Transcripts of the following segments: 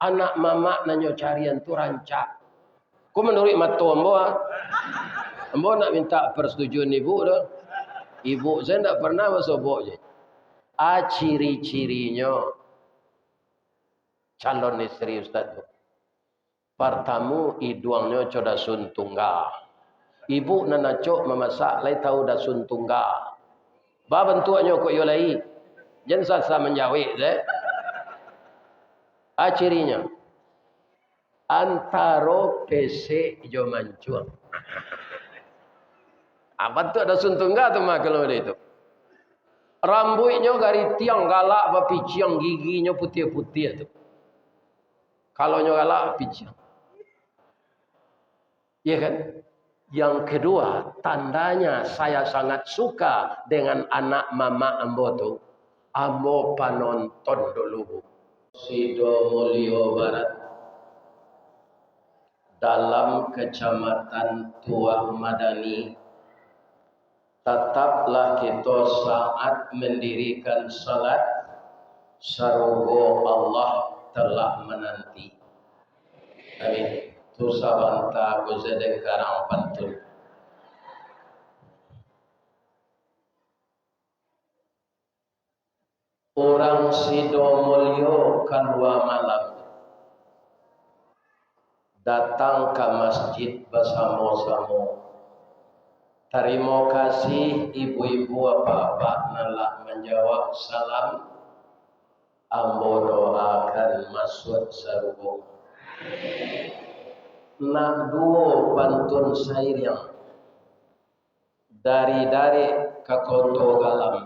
Anak mama nanyo carian tu rancak. Ku menurut matu ambo. Ambo nak minta persetujuan ibu dah. Ibu saya tak pernah bersobok je. Ciri-cirinya calon istri Ustaz tu. Pertama, iduangnya coda sun tunggal. Ibu nanacok memasak, lai tahu dah sun tunggal. Ba bentuknya kok yo lai. Jangan sasa menjawab deh. Cirinya antara PC jo mancung. Apa tu ada sun tunggal tu mah kalau dia itu. Rambutnya dari tiang galak bapiciang giginya putih-putih tu. Kalau nyo galak piciang. Iya kan? Yang kedua, tandanya saya sangat suka dengan anak mama ambo tu. Ambo panonton dulu. Sidomulyo Barat. Dalam kecamatan Tuah Madani. Tetaplah kita saat mendirikan salat. Sarugo Allah telah menanti. Amin. Tu sabanta gozedeng karang pantun. Orang Sidomulyo kalua malam datang ke masjid bersama-sama. Terima kasih ibu-ibu apa-apa nalak menjawab salam. Ambo doakan masuk surga. Nak duo pantun syair yang dari ke koto galam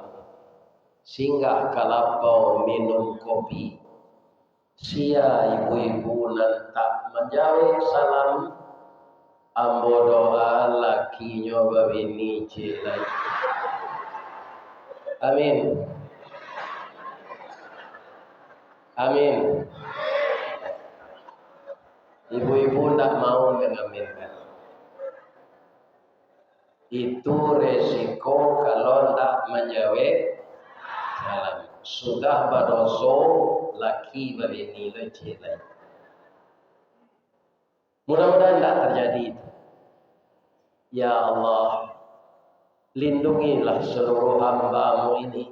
singgah kalapau minum kopi. Sia ibu-ibu nan tak menjawab salam. Ambo doa lakinya babini cilai. Amin. Amin. Ibu-ibu tak mau mengaminkan. Itu resiko kalau tak menjawab salam. Sudah badoso laki babini cilai. Mudah-mudahan tak terjadi itu. Ya Allah, lindungilah seluruh hamba-Mu ini.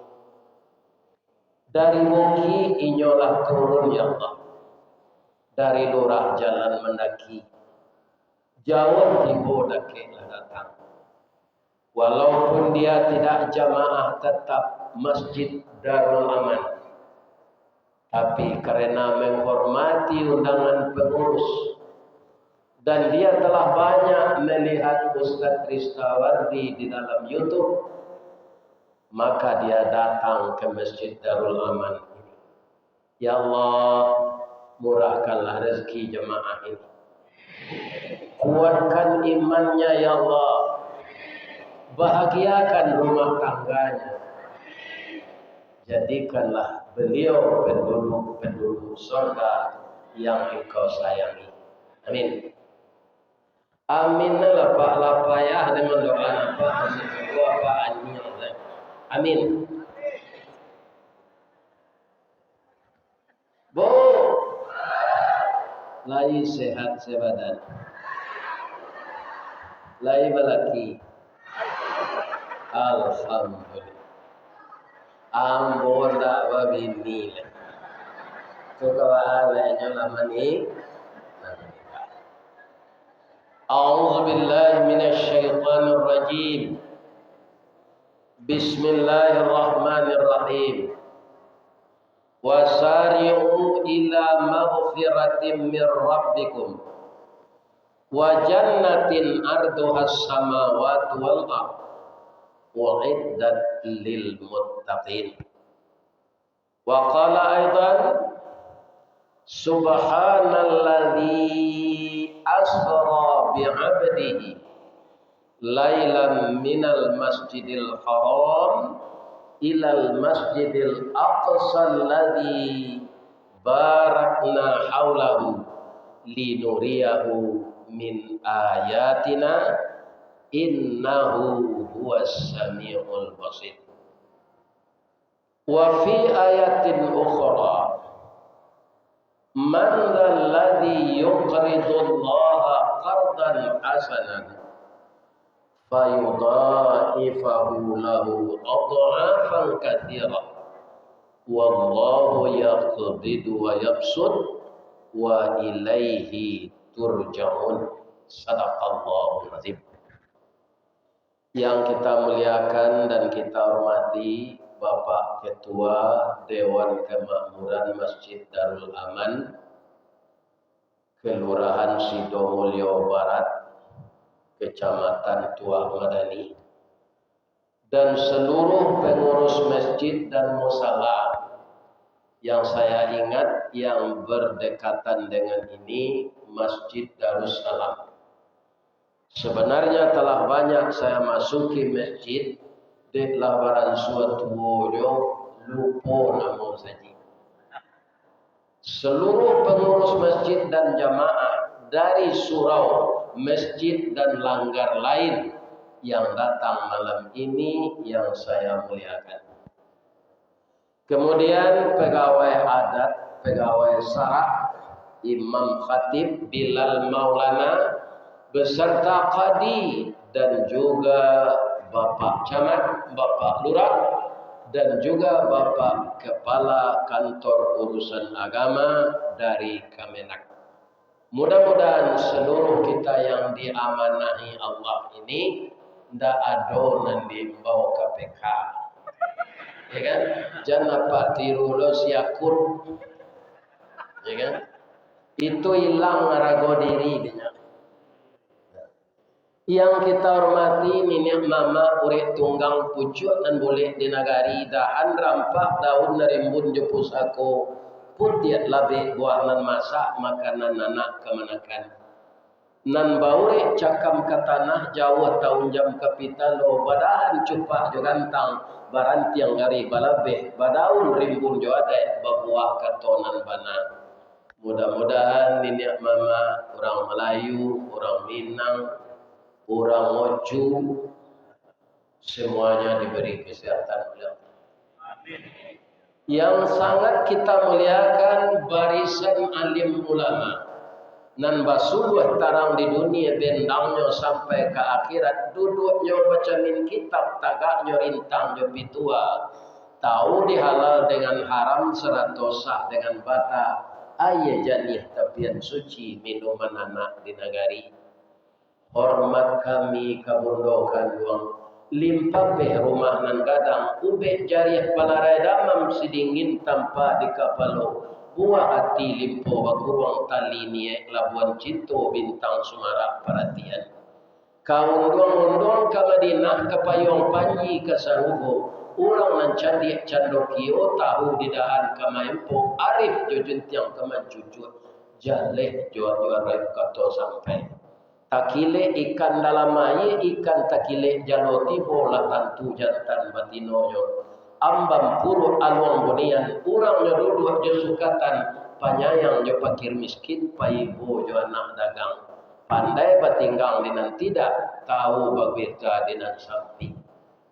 Dari muki inyolah turun ya Allah. Dari lurah jalan mendaki. Jauh tibo dakiklah datang. Walaupun dia tidak jamaah tetap Masjid Darul Aman. Tapi karena menghormati undangan pengurus. Dan dia telah banyak melihat Ustaz Ristawardi di dalam YouTube. Maka dia datang ke Masjid Darul Aman ini. Ya Allah, murahkanlah rezeki jemaah ini. Kuatkan imannya ya Allah. Bahagiakan rumah tangganya. Jadikanlah beliau penduduk surga yang Engkau sayangi. Amin. Amin lah Pak lapayah dengan doa apa hasil apa anjing. Amin. Bo, lai sehat sebadan. Lai balaki. Alhamdulillah. Ambo dak babini lah. Tu kawan lamani. أعوذ بالله من الشيطان الرجيم بسم الله الرحمن الرحيم وسارعوا إلى مغفرة من ربكم وجنة أرضها السماوات والأرض أعدت للمتقين وقال أيضا سبحان الذي أسرى بعبده ليلا من المسجد الحرام إلى المسجد الأقصى الذي باركنا حوله لنريه من آياتنا إنه هو السميع البصير. وفي آيات أخرى Man alladhi yuqridullaha qardan hasanan fayudha'ifahu lahu adha'afan katsirah wallahu yaqbidu wa yabsut wa ilaihi turja'un. Sadaqallahul azim. Yang kita muliakan dan kita hormati Bapak Ketua Dewan Kemakmuran Masjid Darul Aman Kelurahan Sidomulyo Barat Kecamatan Tuah Madani dan seluruh pengurus masjid dan musala yang saya ingat yang berdekatan dengan ini Masjid Darussalam. Sebenarnya telah banyak saya masuki masjid di labaran suatu bojo lupa nama saja. Seluruh pengurus masjid dan jamaah dari surau, masjid dan langgar lain yang datang malam ini yang saya muliakan. Kemudian pegawai adat, pegawai sarak, imam khatib, Bilal Maulana, beserta qadi dan juga Bapak Camat, Bapak Lurah dan juga Bapak Kepala Kantor Urusan Agama dari Kemenak. Mudah-mudahan seluruh kita yang diamanahi Allah ini ndak ado nanti bawa KPK. Ya kan? Jangan Pak tiru lo siakun. Ya kan? Itu hilang rago diri dia. Yang kita hormati nenek mama urek tunggang pucuk dan boleh di nagari dahan rampak daun nerimbun je pusako putiat labe buah nan masak makanan anak kemanakan nan baure cakam ke tanah jauh tahun jam kapita lo badahan cupak jo gantang barantiang gari balabe badaun rimbun jo ada babuah katonan bana. Mudah-mudahan nenek mama orang Melayu, orang Minang, orang Oju semuanya diberi kesehatan oleh Allah. Yang sangat kita muliakan barisan alim ulama nan basubuh tarang di dunia bendangnya sampai ke akhirat duduknya bacamin kitab tagaknya rintang jo pitua tahu dihalal dengan haram seratosa dengan bata ayah janih tapian suci minuman anak di nagari. Hormat kami kabundokan duang limpah beh rumah nan gadang ube jariah palarai damam sidingin tanpa di kapalo buah hati limpo baguruang tali niek Labuan Cinto bintang Sumarak perhatian kaun duang-duang ke Madinah ke Payong Panji ke Sarugo ulang nan candik candokio tahu di dahan ke Maempo arif jo jentiang ke Mancucut jaleh jual-jual rep kato sampai takile ikan dalam air, ikan takile jaloti bola tantu jantan batinoyo. Ambam puru aluang bunian, urang dudukjesukatan, panyayang jo pakir miskin, paibo jo anak dagang. Pandai batinggang dinan tidak, tahu bagwita dinan sampi.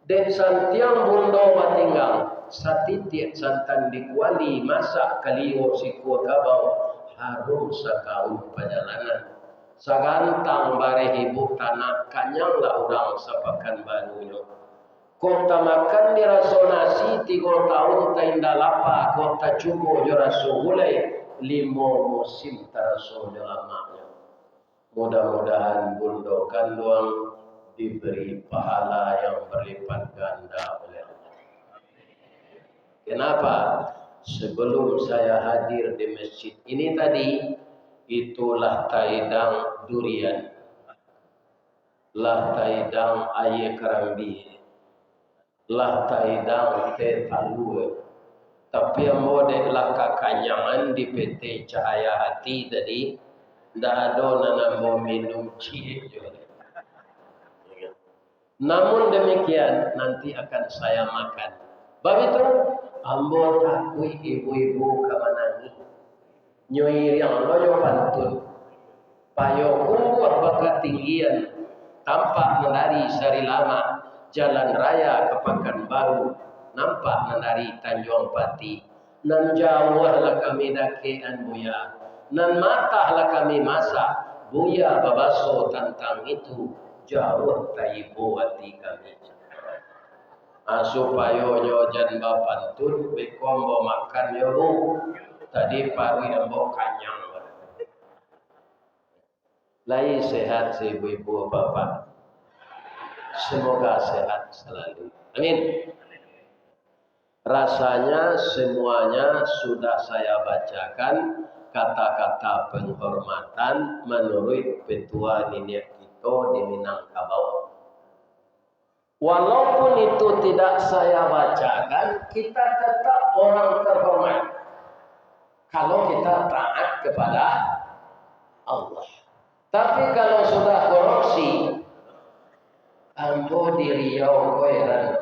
Den santiang bundo batinggang, satitik santan dikuali, masak kaliwo sikua kabau, harum sakaun perjalanan. Sagantang bare ibu tanah kanyanglah orang sapakan barunya. Kota makan di rasonasi 3 tahun tainda lapa kota cubo jeraso mulai 5 musim taraso lamanya. Mudah-mudahan bundokan doang diberi pahala yang berlipat ganda oleh Allah. Kenapa? Sebelum saya hadir di masjid ini tadi itulah taidang durian, lah taidang aye kerambi, lah taidang teh talue. Tapi yang model lah kakanyangan di PT Cahaya Hati tadi, ndak ada nana mau minum cie juga. Namun demikian nanti akan saya makan. Bab itu, ambo takui ibu-ibu kamanani. Nyoi yang loyo pantun payo kumbuh bakat tinggian tampak menari sari lama jalan raya ke Pekanbaru nampak menari Tanjung Pati nan jauh lah kami dakean buya nan matahlah kami masak buya babaso tentang itu jauh taibo hati kami. Supaya nyo jan bapantun bekombo makan yo bu tadi paru ambo kanyang. Lai sehat si ibu-ibu bapak. Semoga sehat selalu. Amin. Rasanya semuanya sudah saya bacakan kata-kata penghormatan menurut petua nenek kita di Minangkabau. Walaupun itu tidak saya bacakan, kita tetap orang terhormat kalau kita taat kepada Allah. Tapi kalau sudah korupsi, ambo di Riau koiran,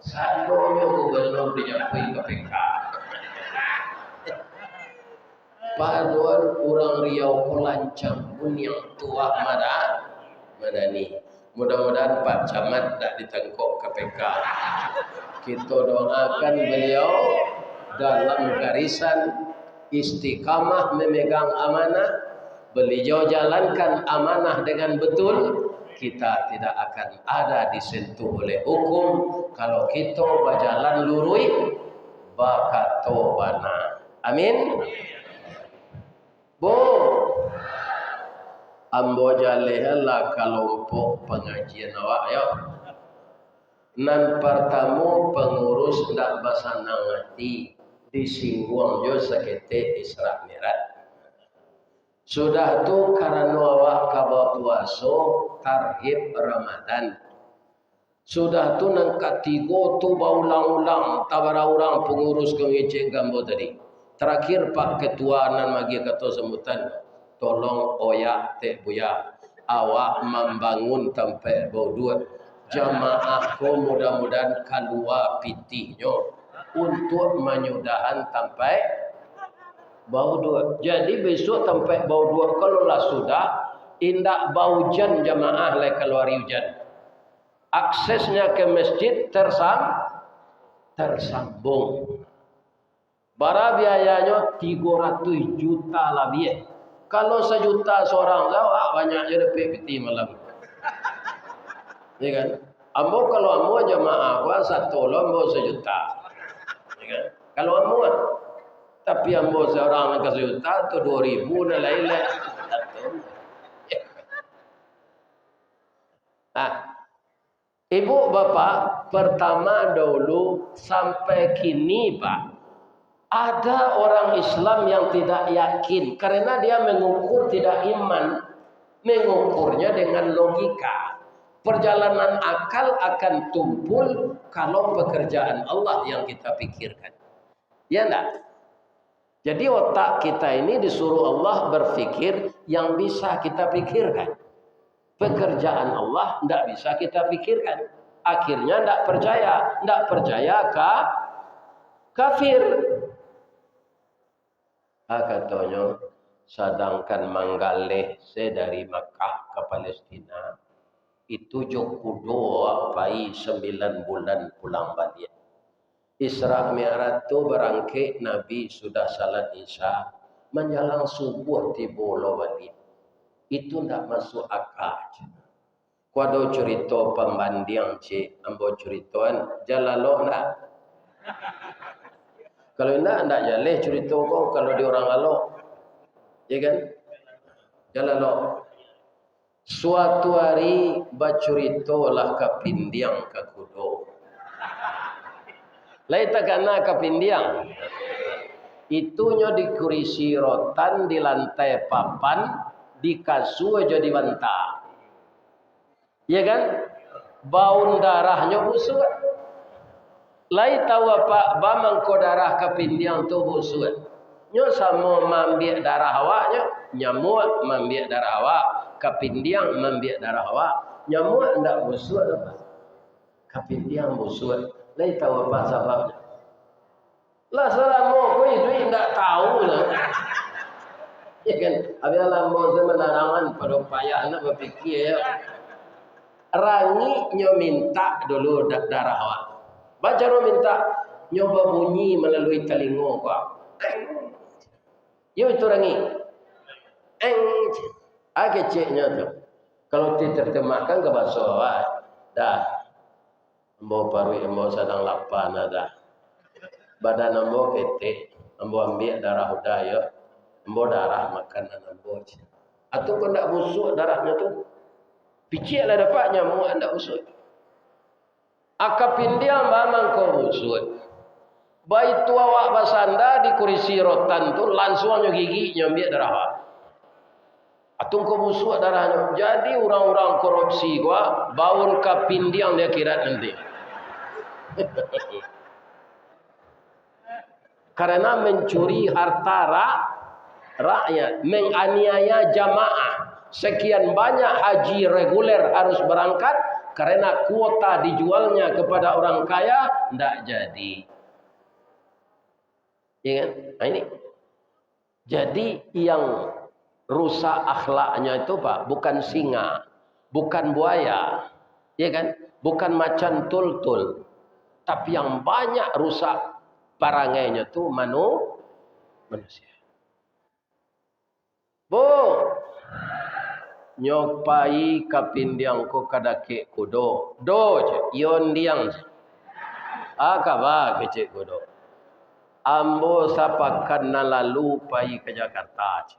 sandonya gubernur dinyapui KPK. Paduan orang Riau kolancang pun yang tua madani. Mudah-mudahan Pak Camat tak ditangkap KPK. Kita doakan beliau dalam garisan istiqamah memegang amanah. Beliau jalankan amanah dengan betul. Kita tidak akan ada disentuh oleh hukum kalau kita berjalan lurus bakato bana. Amin. Bu, ambo jalehalah kelompok pengajian awak yo. Nan pertama pengurus ndak basanang hati disinggung jo sekete Isra Mi'raj. Sudah tu karena awak kaba puaso tarhib Ramadan. Sudah tu nang katigo tu baulang-ulang tabara orang pengurus kengeceng gambo tadi. Terakhir Pak Ketua nan magi kata semutan, tolong oyak teh buya awak membangun sampai bau dua jamaah ko mudah-mudahan kalua pitihnya untuk menyudahan sampai bau dua. Jadi besok sampai bau dua kalau lah sudah indak bau hujan jamaah le keluar hujan. Aksesnya ke masjid tersambung. Bara biayanya 300 juta lebih. Kalau 1 juta seorang jawab banyaknya dapat piti malam. Ya kan? Ambo kalau ambo jamaah gua 1 lombo 1 juta. Ya kan? Kalau ambo tapi ambo seorang ke 1 juta tu 2.000 dan lain-lain. Nah, ibu bapak pertama dulu sampai kini Pak, ada orang Islam yang tidak yakin karena dia mengukur tidak iman, mengukurnya dengan logika. Perjalanan akal akan tumpul kalau pekerjaan Allah yang kita pikirkan. Ya enggak? Jadi otak kita ini disuruh Allah berpikir yang bisa kita pikirkan. Pekerjaan Allah tidak bisa kita pikirkan. Akhirnya tidak percaya kafir. Katanya sedangkan manggaleh dari Makkah ke Palestina itu jokudo apai 9 bulan pulang balik. Isra Mi'raj itu berangkat Nabi sudah salat Isya menjelang subuh tiba balik. Itu tidak masuk akal. Kuado cerita pembanding cik ambo ceritoan jalalo nak. Kalau tidak jaleh cerita kau kalau di orang alo. Ya kan? Jalalo. Suatu hari bacuritolah kapindiang ke kudo. Lai takana kapindiang. Itunya dikurisi rotan di lantai papan. Di kasur jadi banta. Ya kan? Bau darahnya busuk. Lai tahu apa bamang ko darah kapindiang tu busuk. Nyo sama mambiak darah awaknya, nyamuk mambiak darah awak, kapindiang mambiak darah awak. Nyamuk ndak busuk apa? Kapindiang busuk. Lai tahu apa sebabnya? Lah selama ko itu ndak tahu lah. Ya kan, apabila mau menarangan pada upaya anak berfikir ya. Rangi nyo minta dulu darah awak. Baca ro minta nyoba bunyi melalui telinga kau. Yo itu rangi. Keceknya tu. Kalau diterjemahkan ke bahasa awak, dah. Ambo parui ambo sedang lapan dah. Badan ambo ketek, ambo ambil darah udaya, ambo darah makanan ambo. Atau kau nak busuk darahnya tu, piciklah dapat nyamuk anda busuk. Akapindiang mamang kau busuk. Baik tu awak basanda di kursi rotan tu langsung gigi nyambil darah. Atau kau busuk darahnya. Jadi orang-orang korupsi gua baun kapindiang dia kira nanti. Karena mencuri harta rakyat, menganiaya jamaah. Sekian banyak haji reguler harus berangkat karena kuota dijualnya kepada orang kaya, tidak jadi. Ya kan? Nah ini. Jadi yang rusak akhlaknya itu Pak, bukan singa, bukan buaya, ya kan? Bukan macan tultul. Tapi yang banyak rusak parangainya itu manusia. Bu, nyopai kapindiang ko kadake kudo. Do je, ion diang je. Akaba kecik kudo. Ambo sapakan na lalu pai ke Jakarta je.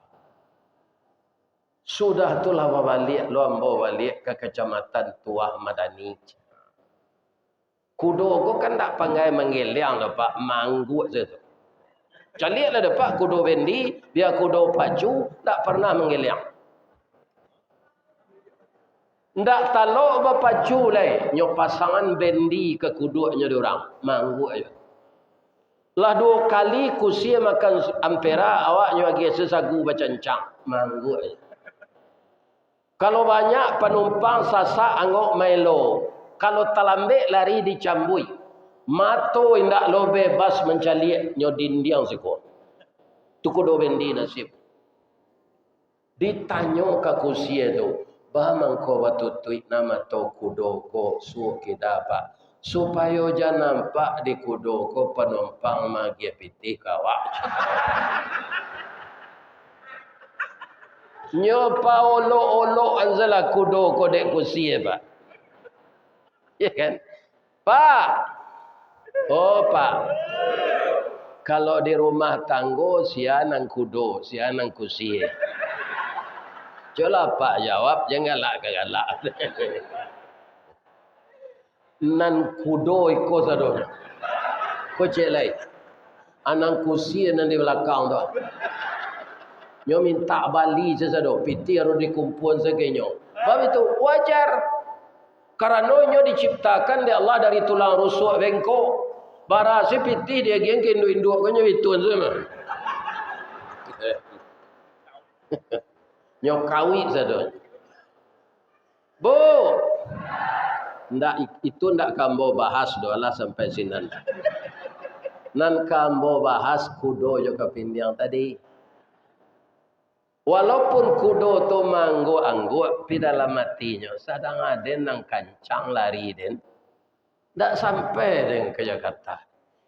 Sudah tu lah balik, lo ambo balik ke kecamatan Tuah Madani je. Kudo ko kan tak pandai menggeliang dah Pak, manggut je tu. Caliaklah dapat kudo bendi, biar kudo pacu, tak pernah menggeliang. Ndak talok berpacu lai, nyok pasangan bendi ke kuduknya diorang, manggut aja. Lah 2 kali kusia makan ampera, awaknya lagi sesagu bacancang, manggut aja. Kalau banyak penumpang sasak anggok Milo, kalau talambek lari dicambui. Mato indak lo bebas mencaliak nyo dindiang siko. Tu kudo bendi nasib. Ditanyo ka kusia tu, bamang ko batutui nama to kudo ko su kidaba. Supaya jangan nampak di kudo ko penumpang magi piti kawak. Nyo pa olo anzala kudo ko dek kusia Pak. Ya kan? Pak. Oh Pak, kalau di rumah tanggo sianang kudo, sianang kusie. Coba Pak jawab, jangan galak-galak. Nan kudo iko sado. Ko cek lai. Anang kusie nan di belakang tu. Nyo minta bali sesado, piti harus dikumpul segenyo. Sebab itu wajar. Karena nyo diciptakan oleh Allah dari tulang rusuk bengkok. Bara si piti dia geng induk ko nyo itun semua. Nyo kawi sado. Bu. Ndak itu ndak kambo bahas dolah sampai sinan. Nan kambo bahas kudo yo kapindiang tadi. Walaupun kudo tu manggo-anggo pi dalam matinya sadang aden nang kancang lari den. Tak sampai dengan ke Jakarta.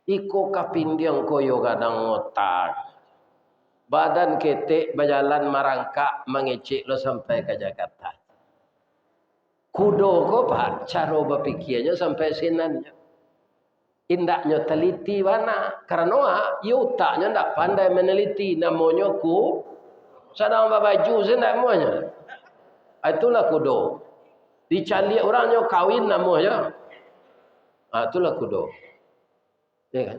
Iko kapindiang koyo gadang otak. Badan ketek berjalan marangkak mengecek lo sampai ke Jakarta. Kudo ko Pak, cara berfikirnya sampai sinannya. Indaknya teliti mana? Karena otaknya ndak pandai meneliti. Namanya ku sedang baju sendak namanya. Itulah kudo. Dicari orangnya kawin namanya. Itulah kudo. Ya kan?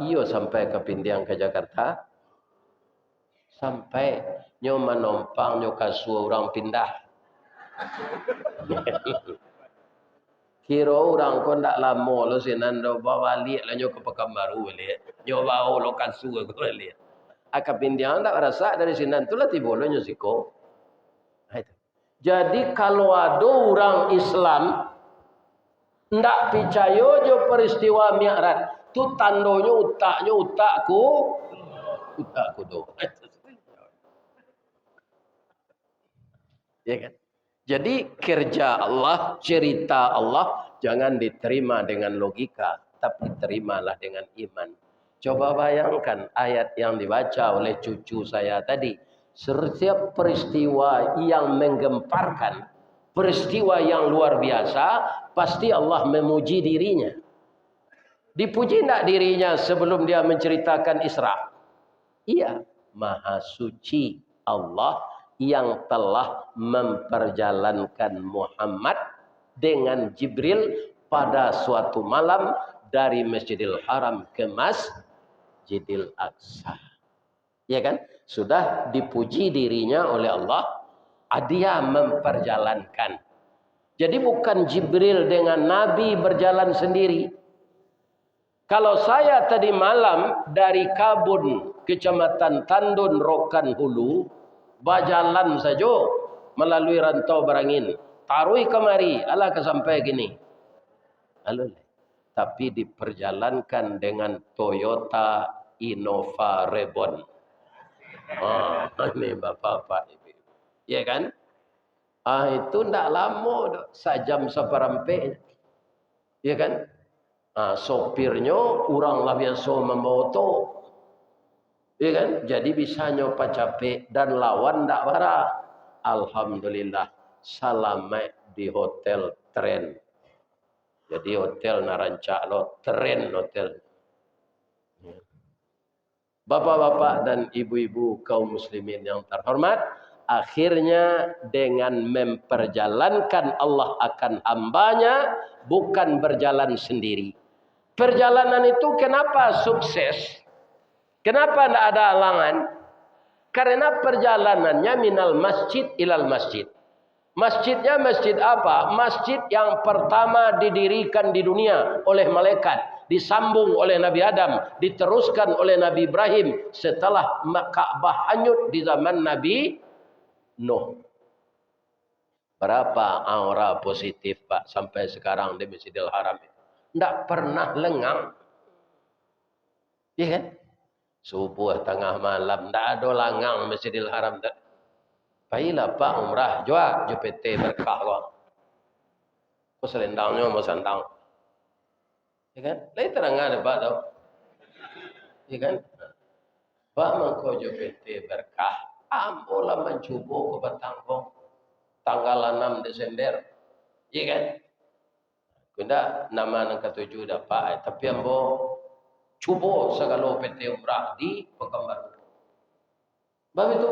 Iyo sampai ke pindiang ke Jakarta. Sampai nyo menompang nyo kasuh orang pindah. Kira orang ko ndak lama lo sinan do bawa balik lah nyo ke Pekanbaru balik. Nyo bawa lo kasuh ko balik. Ke pindiang ndak rasa dari sinan tu lah tiba lo nyo siko. Jadi kalau ada orang Islam ndak percaya jo peristiwa Mi'raj, tu tandanya utakku do. Ya kan? Jadi kerja Allah, cerita Allah jangan diterima dengan logika, tapi terimalah dengan iman. Coba bayangkan ayat yang dibaca oleh cucu saya tadi. Setiap peristiwa yang menggemparkan, peristiwa yang luar biasa, pasti Allah memuji dirinya. Dipuji tidak dirinya sebelum dia menceritakan Isra? Iya, Maha Suci Allah yang telah memperjalankan Muhammad dengan Jibril pada suatu malam dari Masjidil Haram ke Masjidil Aqsa. Ya kan? Sudah dipuji dirinya oleh Allah, dia memperjalankan. Jadi bukan Jibril dengan Nabi berjalan sendiri. Kalau saya tadi malam dari Kabun, Kecamatan Tandun, Rokan Hulu, berjalan saja melalui rantau Berangin, taruh kemari, alah kesampai gini. Lalu, tapi diperjalankan dengan Toyota Innova Reborn. Ini bapak-bapak, ibu-ibu. Ya kan? Itu tidak lama, sejam seperempat. Ya kan? Sopirnya orang lah biasa memoto. Ya kan? Jadi bisa nyoba capek dan lawan tak marah. Alhamdulillah selamat di hotel Tren. Jadi hotel narancak lo Tren hotel. Bapak-bapak dan ibu-ibu kaum muslimin yang terhormat, akhirnya dengan memperjalankan Allah akan hambanya, bukan berjalan sendiri. Perjalanan itu kenapa sukses? Kenapa tidak ada halangan? Karena perjalanannya minal masjid ilal masjid. Masjidnya masjid apa? Masjid yang pertama didirikan di dunia oleh malaikat. Disambung oleh Nabi Adam. Diteruskan oleh Nabi Ibrahim. Setelah Ka'bah hanyut di zaman Nabi Nuh. Berapa aura positif Pak sampai sekarang di Masjidil Haram. Tidak pernah lengang. Iya kan? Subuh tengah malam. Tidak ada langang Masjidil Haram. Baiklah Pak umrah. Jua JPT berkah kau. Kau selendangnya mau sandang. Ya kan? Lain terangan Pak tau. Ya kan? Pak mengkau JPT berkah. Ambolah mencuba ke Batangkong. Tanggal 6 Desember. Ya kan? Kena nama yang ketujuh dapat. Tapi ambo cuba segala PT umrah di Pekanbaru. Sebab itu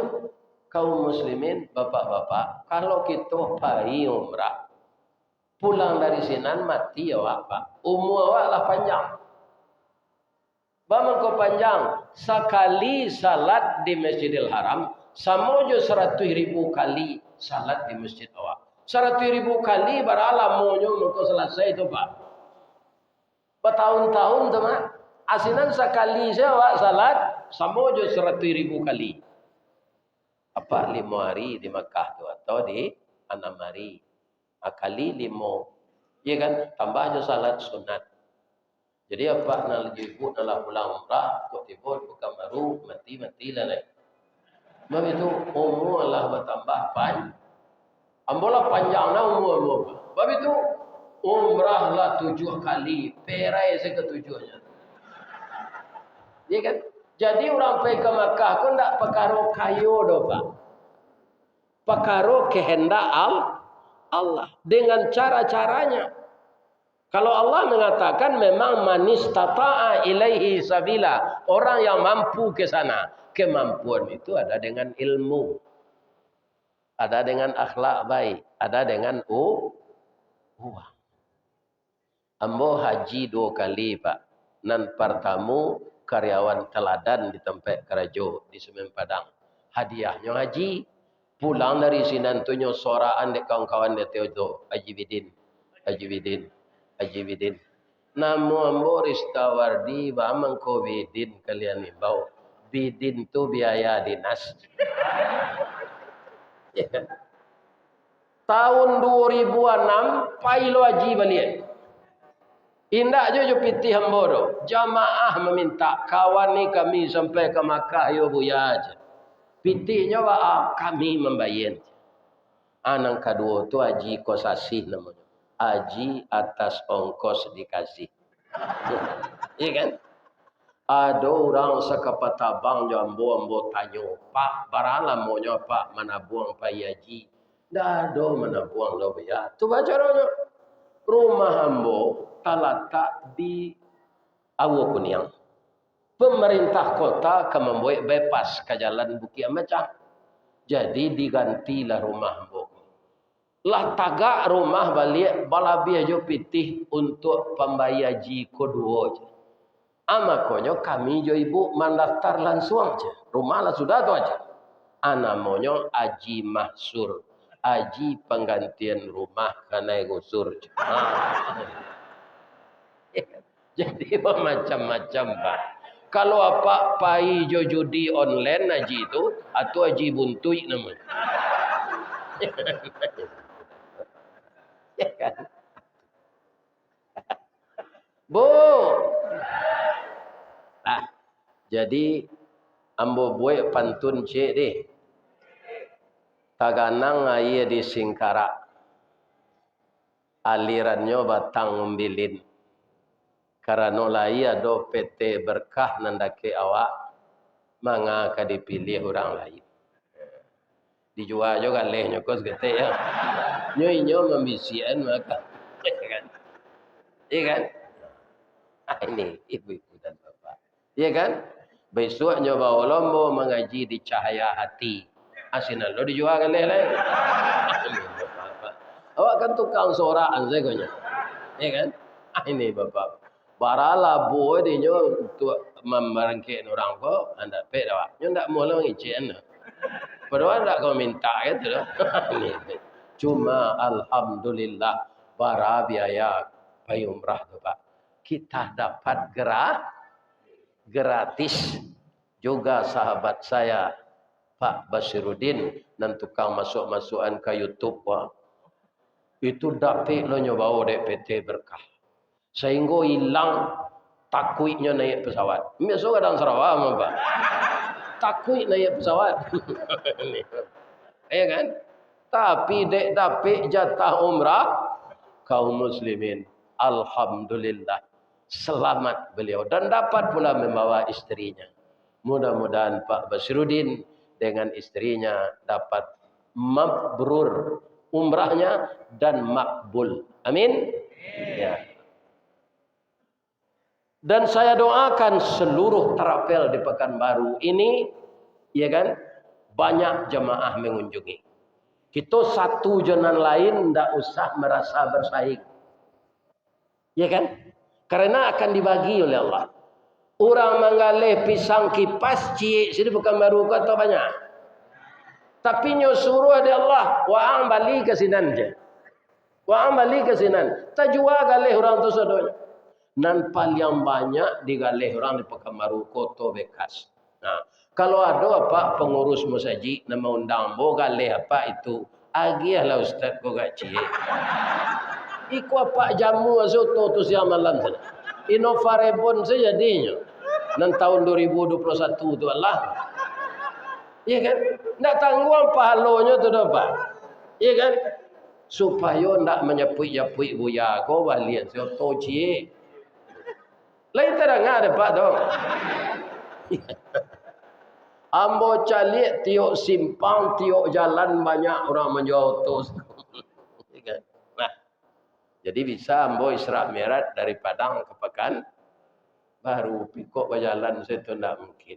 kaum muslimin, bapak-bapak, kalau kita pergi umrah, pulang dari sinan mati ya Pak. Umur awak lah panjang. Bagaimana kau panjang? Sekali salat di Masjidil Haram, sama je 100.000 kali salat di masjid awak. 100.000 kali baralah monyo kau selesai itu Pak. Bertahun-tahun teman. Asinan sekali saya awak salat, sama je 100.000 kali. Apa 5 hari di Makkah tu atau di 6 hari. Kali 5. Ya kan? Tambah aja salat sunat. Jadi apa nak ibu nak pulang umrah, kok tiba bukan baru mati lah naik. Sebab itu umur Allah bertambah panjang. Ambola panjang lah umur. Sebab itu umrah lah 7 kali, perai saya ketujuhnya. Ya kan? Jadi orang pergi ke Makkah kau tak perkara kayu doh Pak. Perkara kehendak Allah dengan cara-caranya. Kalau Allah mengatakan memang manis tata'a ilaihi sabila, orang yang mampu ke sana. Kemampuan itu ada dengan ilmu, ada dengan akhlak baik, ada dengan uang. Ambo haji 2 kali Pak. Nan pertama karyawan teladan di tempat kerja di Semen Padang. Hadiahnya haji. Pulang dari sini nantinya soraan dek kawan-kawan dia Teodo, Haji Bidin. Namu ambo Ristawardi bamang ko Bidin kalian imbau. Bidin tu biaya dinas. Ya. Tahun 2006 pailo haji balik. Indak je piti ambo do. Jamaah meminta kawan ni kami sampai ke Makkah yo buya aja. Pitinya kami membayar. Anak kedua tu haji kosasih namanya. Haji atas ongkos dikasih. Iya kan? Ada orang sekapatabang jambo tanyo, Pak, baralam monya Pak mana buang payaji. Dah ada mana buang lo ya. Tu baca ronya. Rumah ambo terletak di Awo Kuniang. Pemerintah kota akan membuat bypass ke jalan Bukit Macang. Jadi digantilah rumah ambo. Lah tagak rumah balik balabih jo pitih untuk pembayaji kedua je. Amakonyo kami jo ibu mendaftar langsung aja. Rumah lah sudah tu aja. Anamonyo Aji Mahsur. Aji penggantian rumah karena gusur. Jadi macam-macam Pak. Kalau apa pai jo judi online Aji itu atau Aji buntui namanya. Ya kan? Bu. Nah, jadi ambo buat pantun cik deh. Taganang air di Singkarak. Alirannya batang membilin. Karena lai ada PT berkah nandake awak. Mangga dipilih orang lain. Dijual juga lehnya kos gede ya. Nyo membisian maka. Iya kan? Iya kan? Ini ibu-ibu dan bapak. Iya kan? Besok nyoba lombo mengaji di cahaya hati. Asinan lo dijual kan leh. Awak kan tukang soraan saya gonya. Iya kan? Ini bapak. Barala boy dia untuk memberangkit orang ko anda pet awak. Nyo ndak mau ngicen. Padahal ndak kau minta gitu loh. Cuma alhamdulillah bara biaya payumrah tu Pak. Kita dapat gratis juga sahabat saya Pak Basiruddin dan tukang masuk-masukan ke YouTube Pak. Itu dapat lo nyoba dek PT Berkah. Sehingga hilang takuitnya naik pesawat. Besok kadang Sarawak mah Pak. Takuit naik pesawat. Ya kan? Tapi dek dapat jatah umrah kaum muslimin. Alhamdulillah. Selamat beliau. Dan dapat pula membawa istrinya. Mudah-mudahan Pak Basiruddin dengan istrinya dapat mabrur umrahnya dan makbul. Amin. Ya. Dan saya doakan seluruh terapel di Pekanbaru ini, ya kan, banyak jemaah mengunjungi. Kita satu jalan lain tidak usah merasa bersaing. Ya kan? Karena akan dibagi oleh Allah. Orang menggalih pisang kipas cik sini Pekanbaru kata banyak. Tapi nyo suruh ada Allah, waang balik ke sinan je. Waang balik ke sinan. Tak jual galih orang tu sadonya. Dan paling banyak digalih orang di Pekanbaru kota bekas. Nah, kalau ada apa pengurus masjid nama undang bo galih apa itu, agiahlah ustaz ko gaji. Iku apa jamu soto tu siang malam sana. Inovarebon saja jadinya. Dan tahun 2021 tu Allah. Iya kan? Nak tanggung pahalonya tu dapat. Iya kan? Supaya nak menyepui-nyepui buya ko balian soto cie. Lain terang ada Pak dong. Ambo calik tiok simpang, tiok jalan banyak orang menjual tos. Nah, jadi bisa ambo Isra Mi'raj dari Padang ke Pekan baru pikok berjalan situ tidak mungkin.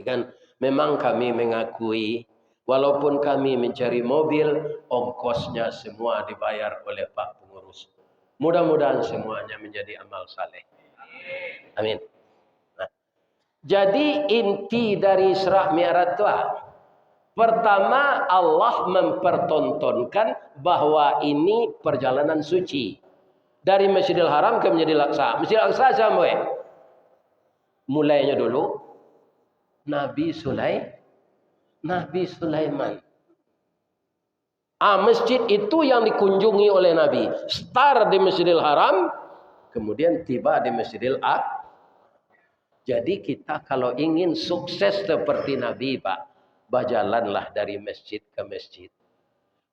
Kan memang kami mengakui walaupun kami mencari mobil, ongkosnya semua dibayar oleh Pak Pengurus. Mudah-mudahan semuanya menjadi amal saleh. Amin. Nah, jadi inti dari Isra Mi'raj itu pertama Allah mempertontonkan bahwa ini perjalanan suci dari Masjidil Haram ke Masjidil Aqsa. Masjidil Aqsa sampai mulainya dulu Nabi Sulaiman. Masjid itu yang dikunjungi oleh Nabi. Start di Masjidil Haram, kemudian tiba di Masjidil Aqsa. Jadi kita kalau ingin sukses seperti Nabi Pak, berjalanlah dari masjid ke masjid.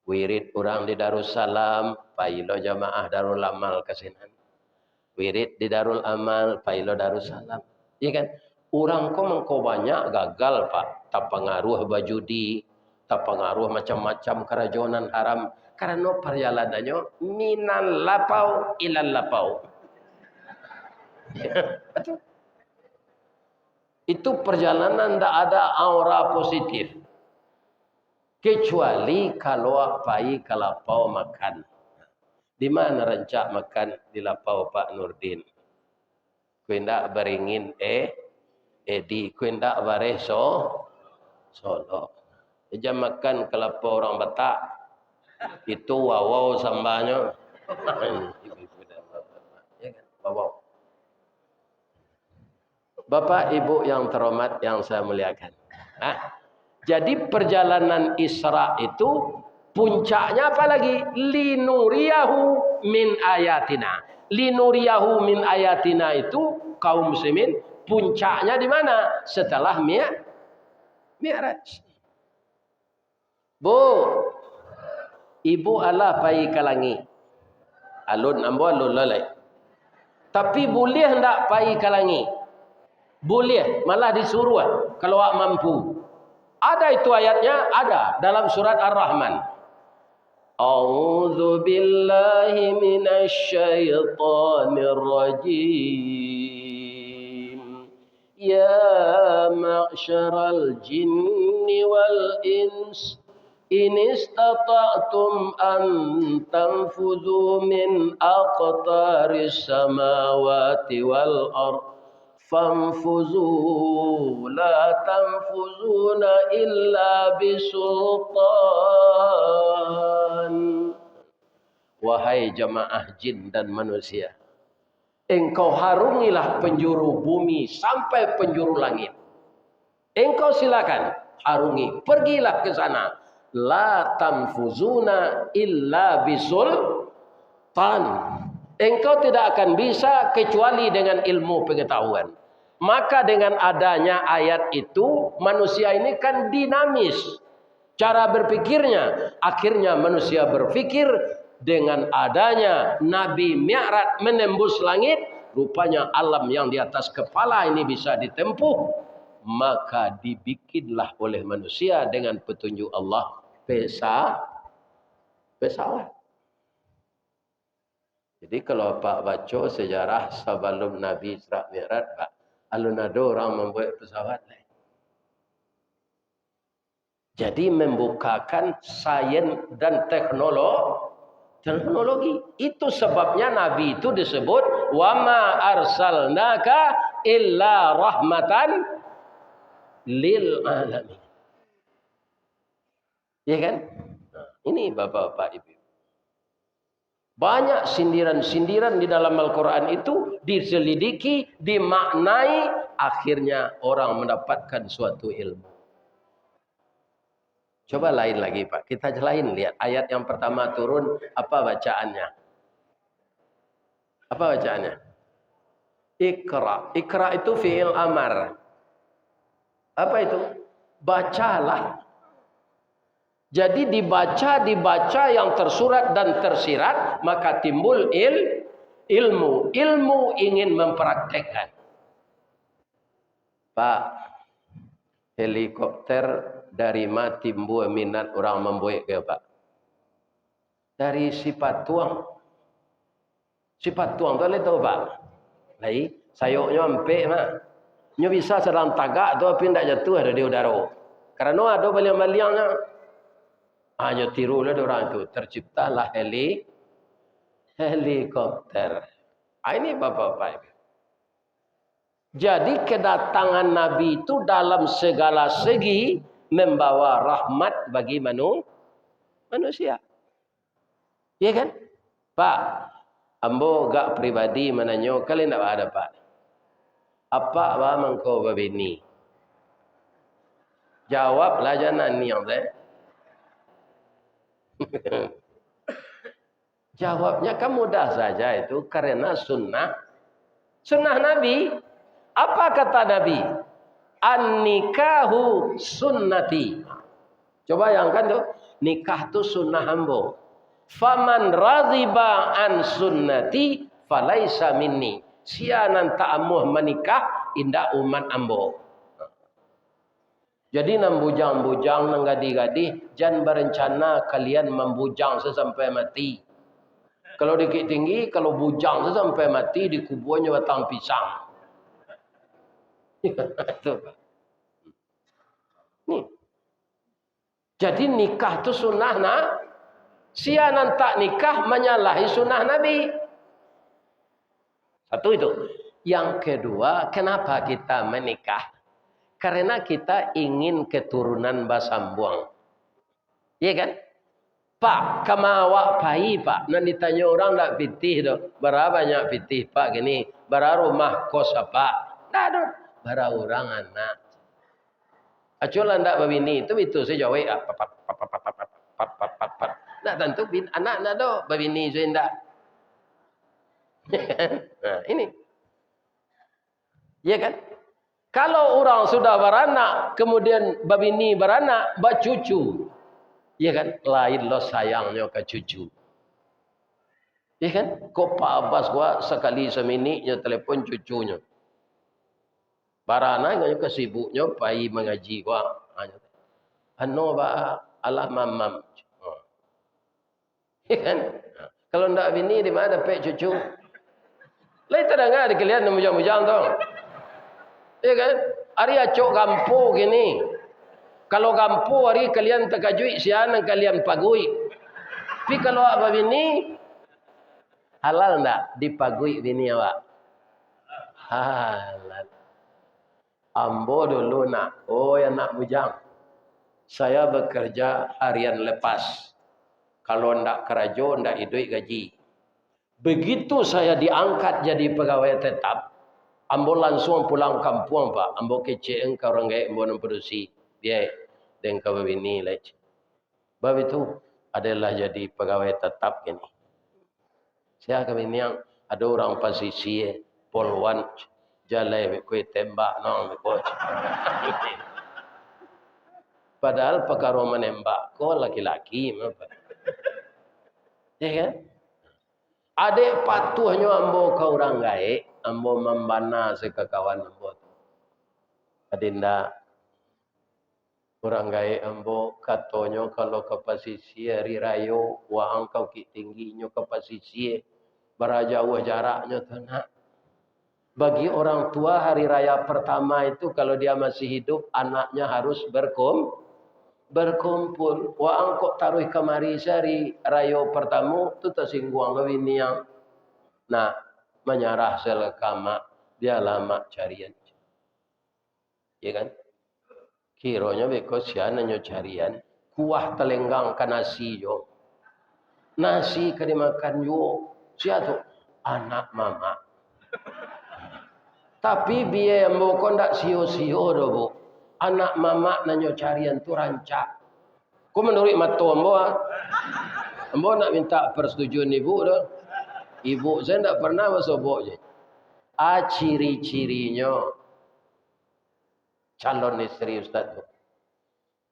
Wirid orang di Darussalam, pailo jamaah Darul Amal ke sinan. Wirid di Darul Amal, pailo Darussalam. Ya kan? Orang kau mengkau banyak gagal Pak. Tak pengaruh bajudi, tak pengaruh macam-macam kerajonan haram. Karena perjalanannya minal lapau ilal lapau. Itu perjalanan tidak ada aura positif. Kecuali kalau pai kalapau makan. Di mana rancak makan di lapau Pak Nurdin? Kuendak beringin di kuendak bareso Solo. Jam makan kelapa orang Batak. Itu wow sambanya. Wow. Bapak Ibu yang terhormat yang saya muliakan. Jadi perjalanan Isra itu puncaknya apa lagi? Linuriyahu min ayatina. Linuriyahu min ayatina itu kaum muslimin puncaknya di mana? Setelah Mi'raj. Bu, ibu Allah pai kalangi. Alun ambo alun lalai. Tapi boleh hendak pai kalangi? Boleh, malah disuruh kalau mampu. Ada itu ayatnya, ada dalam surat Ar-Rahman. A'udzu billahi minasy syaithanir rajim. Ya ma'syaral jinni wal ins in istata'tum an tanfudhu min aqtaris samawati wal ardh fanfuzu la tanfuzuna illa bisultan. Wahai jamaah jin dan manusia, engkau harungilah penjuru bumi sampai penjuru langit. Engkau silakan harungi, pergilah ke sana. La tanfuzuna illa bisultan. Engkau tidak akan bisa kecuali dengan ilmu pengetahuan. Maka dengan adanya ayat itu, manusia ini kan dinamis. Cara berpikirnya, akhirnya manusia berpikir dengan adanya Nabi Mi'raj menembus langit, rupanya alam yang di atas kepala ini bisa ditempuh. Maka dibikinlah oleh manusia dengan petunjuk Allah pesawat. Jadi kalau Pak baca sejarah sebelum Nabi Isra Mi'raj, Pak, alun ada orang membuat pesawat lain. Jadi membukakan sains dan teknologi. Itu sebabnya Nabi itu disebut wa ma arsalnaka illa rahmatan lil alamin. Ya kan? Nah, ini Bapak-bapak Ibu. Banyak sindiran-sindiran di dalam Al-Quran itu diselidiki, dimaknai, akhirnya orang mendapatkan suatu ilmu. Coba lain lagi Pak, kita lain lihat ayat yang pertama turun, apa bacaannya? Apa bacaannya? Iqra. Iqra itu fi'il amar. Apa itu? Bacalah. Jadi dibaca yang tersurat dan tersirat, maka timbul ilmu. Ilmu ingin mempraktekkan. Pak, helikopter dari mana timbul minat orang membuat ke Pak? Dari sifat tuang. Sifat tuang tu tahu Pak? Lai, sayuknya empek mah. Nyo bisa sedang tagak tu tapi tidak jatuh ada di udara. Karena ada baliang-baliangnya. Hanya tirulah orang itu, terciptalah helikopter. Ini Bapak-bapak. Jadi kedatangan Nabi itu dalam segala segi membawa rahmat bagi manusia. Ya kan? Pak, ambo gak pribadi menanyo, kalian tidak ada Pak. Apa mangko babini? Jawablah jangan ni yang saya. Jawabnya kan mudah saja itu karena sunnah Nabi. Apa kata Nabi? An-nikahu sunnati. Coba bayangkan tuh, nikah itu sunnah hambo. Faman radhiba an sunnati falaisa minni. Sianan ta'amuh menikah indah umat ambo. Jadi nang bujang-bujang nang gadi-gadi jangan berencana kalian membujang sesampai mati. Kalau dikit tinggi, kalau bujang sesampai mati dikuburnya batang pisang. Nih. Jadi nikah tu sunnah nah. Sianan tak nikah menyalahi sunnah Nabi. Satu itu. Yang kedua, kenapa kita menikah? Karena kita ingin keturunan basambuang. Iya kan? Pak, kamawak pai pak. Nanti ditanya orang tak pitih tu. Berapa banyak pitih pak gini? Berapa rumah kos apa? Tak ada. Berapa orang anak? Aculah ndak babini itu saya jawab pat. Nak tentu anak nak do babini saya ndak. Nah, ini. Ya kan? Kalau orang sudah beranak, kemudian babini beranak, bacucu. Ya kan? Lain lo sayangnya ke cucu. Ya kan? Kok Pak Abbas gua sekali semininya telepon cucunya. Barana nganya kesibuknya pai mengaji gua. Ano ba Allah mamam. Ya kan? Kalau ndak bini di mana pe cucu? Lai terdengar di kalian mujang-mujang tu. Ya kan? Ari acok gampo gini. Kalau gampo hari kalian terkajui sianan kalian pagui. Tapi kalau apa bini halal ndak dipagui bini awak? Halal. Ambo dulu nak. Oh ya nak bujang. Saya bekerja harian lepas. Kalau ndak kerajo ndak idoi gaji. Begitu saya diangkat jadi pegawai tetap, ambo langsung pulang kampung pak. Ambo kece engkau orang gaya ambo memproduksi biaya dan kau ini lagi. Bab itu adalah jadi pegawai tetap gini. Saya kami yang ada orang posisi polwan jalai kue tembak nong coach. Padahal perkara menembak kau laki-laki apa? Ya kan? Adik patuhnya ambo kau orang gaik, ambo membana sekakawan ambo. Adinda orang gaik ambo katonyo kalau ke posisi hari rayo wang kau ki tingginya ke posisi berjauh jaraknya tu nak. Bagi orang tua hari raya pertama itu kalau dia masih hidup anaknya harus berkumpul. Wang kok taruh kemari sehari rayo pertama tu tersinggung bini yang nak menyerah selekama dia lama carian. Ya kan? Kironya beko siananya carian kuah telenggang ke nasi yo. Nasi ke dimakan yo. Sia tu anak mama. Tapi biaya mboko ndak sio-sio do bu. Anak mama nanyo carian tu rancak. Ku menurut mato ambo. Ambo nak minta persetujuan ibu do. Ibu saya ndak pernah masobok je. Ciri-cirinya calon istri ustaz tu.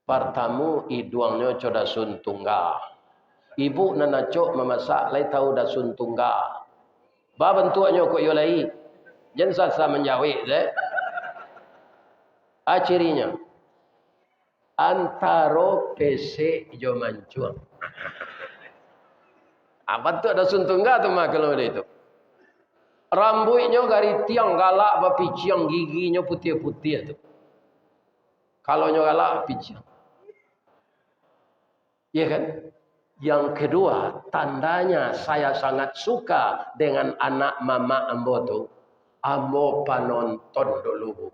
Pertama iduangnya coda sun tunggal. Ibu nanacok memasak lai tahu dah sun tunggal. Ba bentuknya kok yo lai. Jangan sasa menjawab deh. Cirinya antara PC jo mancung. Apa tu ada suntungga tu mah kalau dia itu. Rambutnya gari tiang galak bapi ciang giginya putih-putih tu. Kalau nya galak piciang. Ya kan? Yang kedua, tandanya saya sangat suka dengan anak mama ambo tu. Ambo penonton dulu.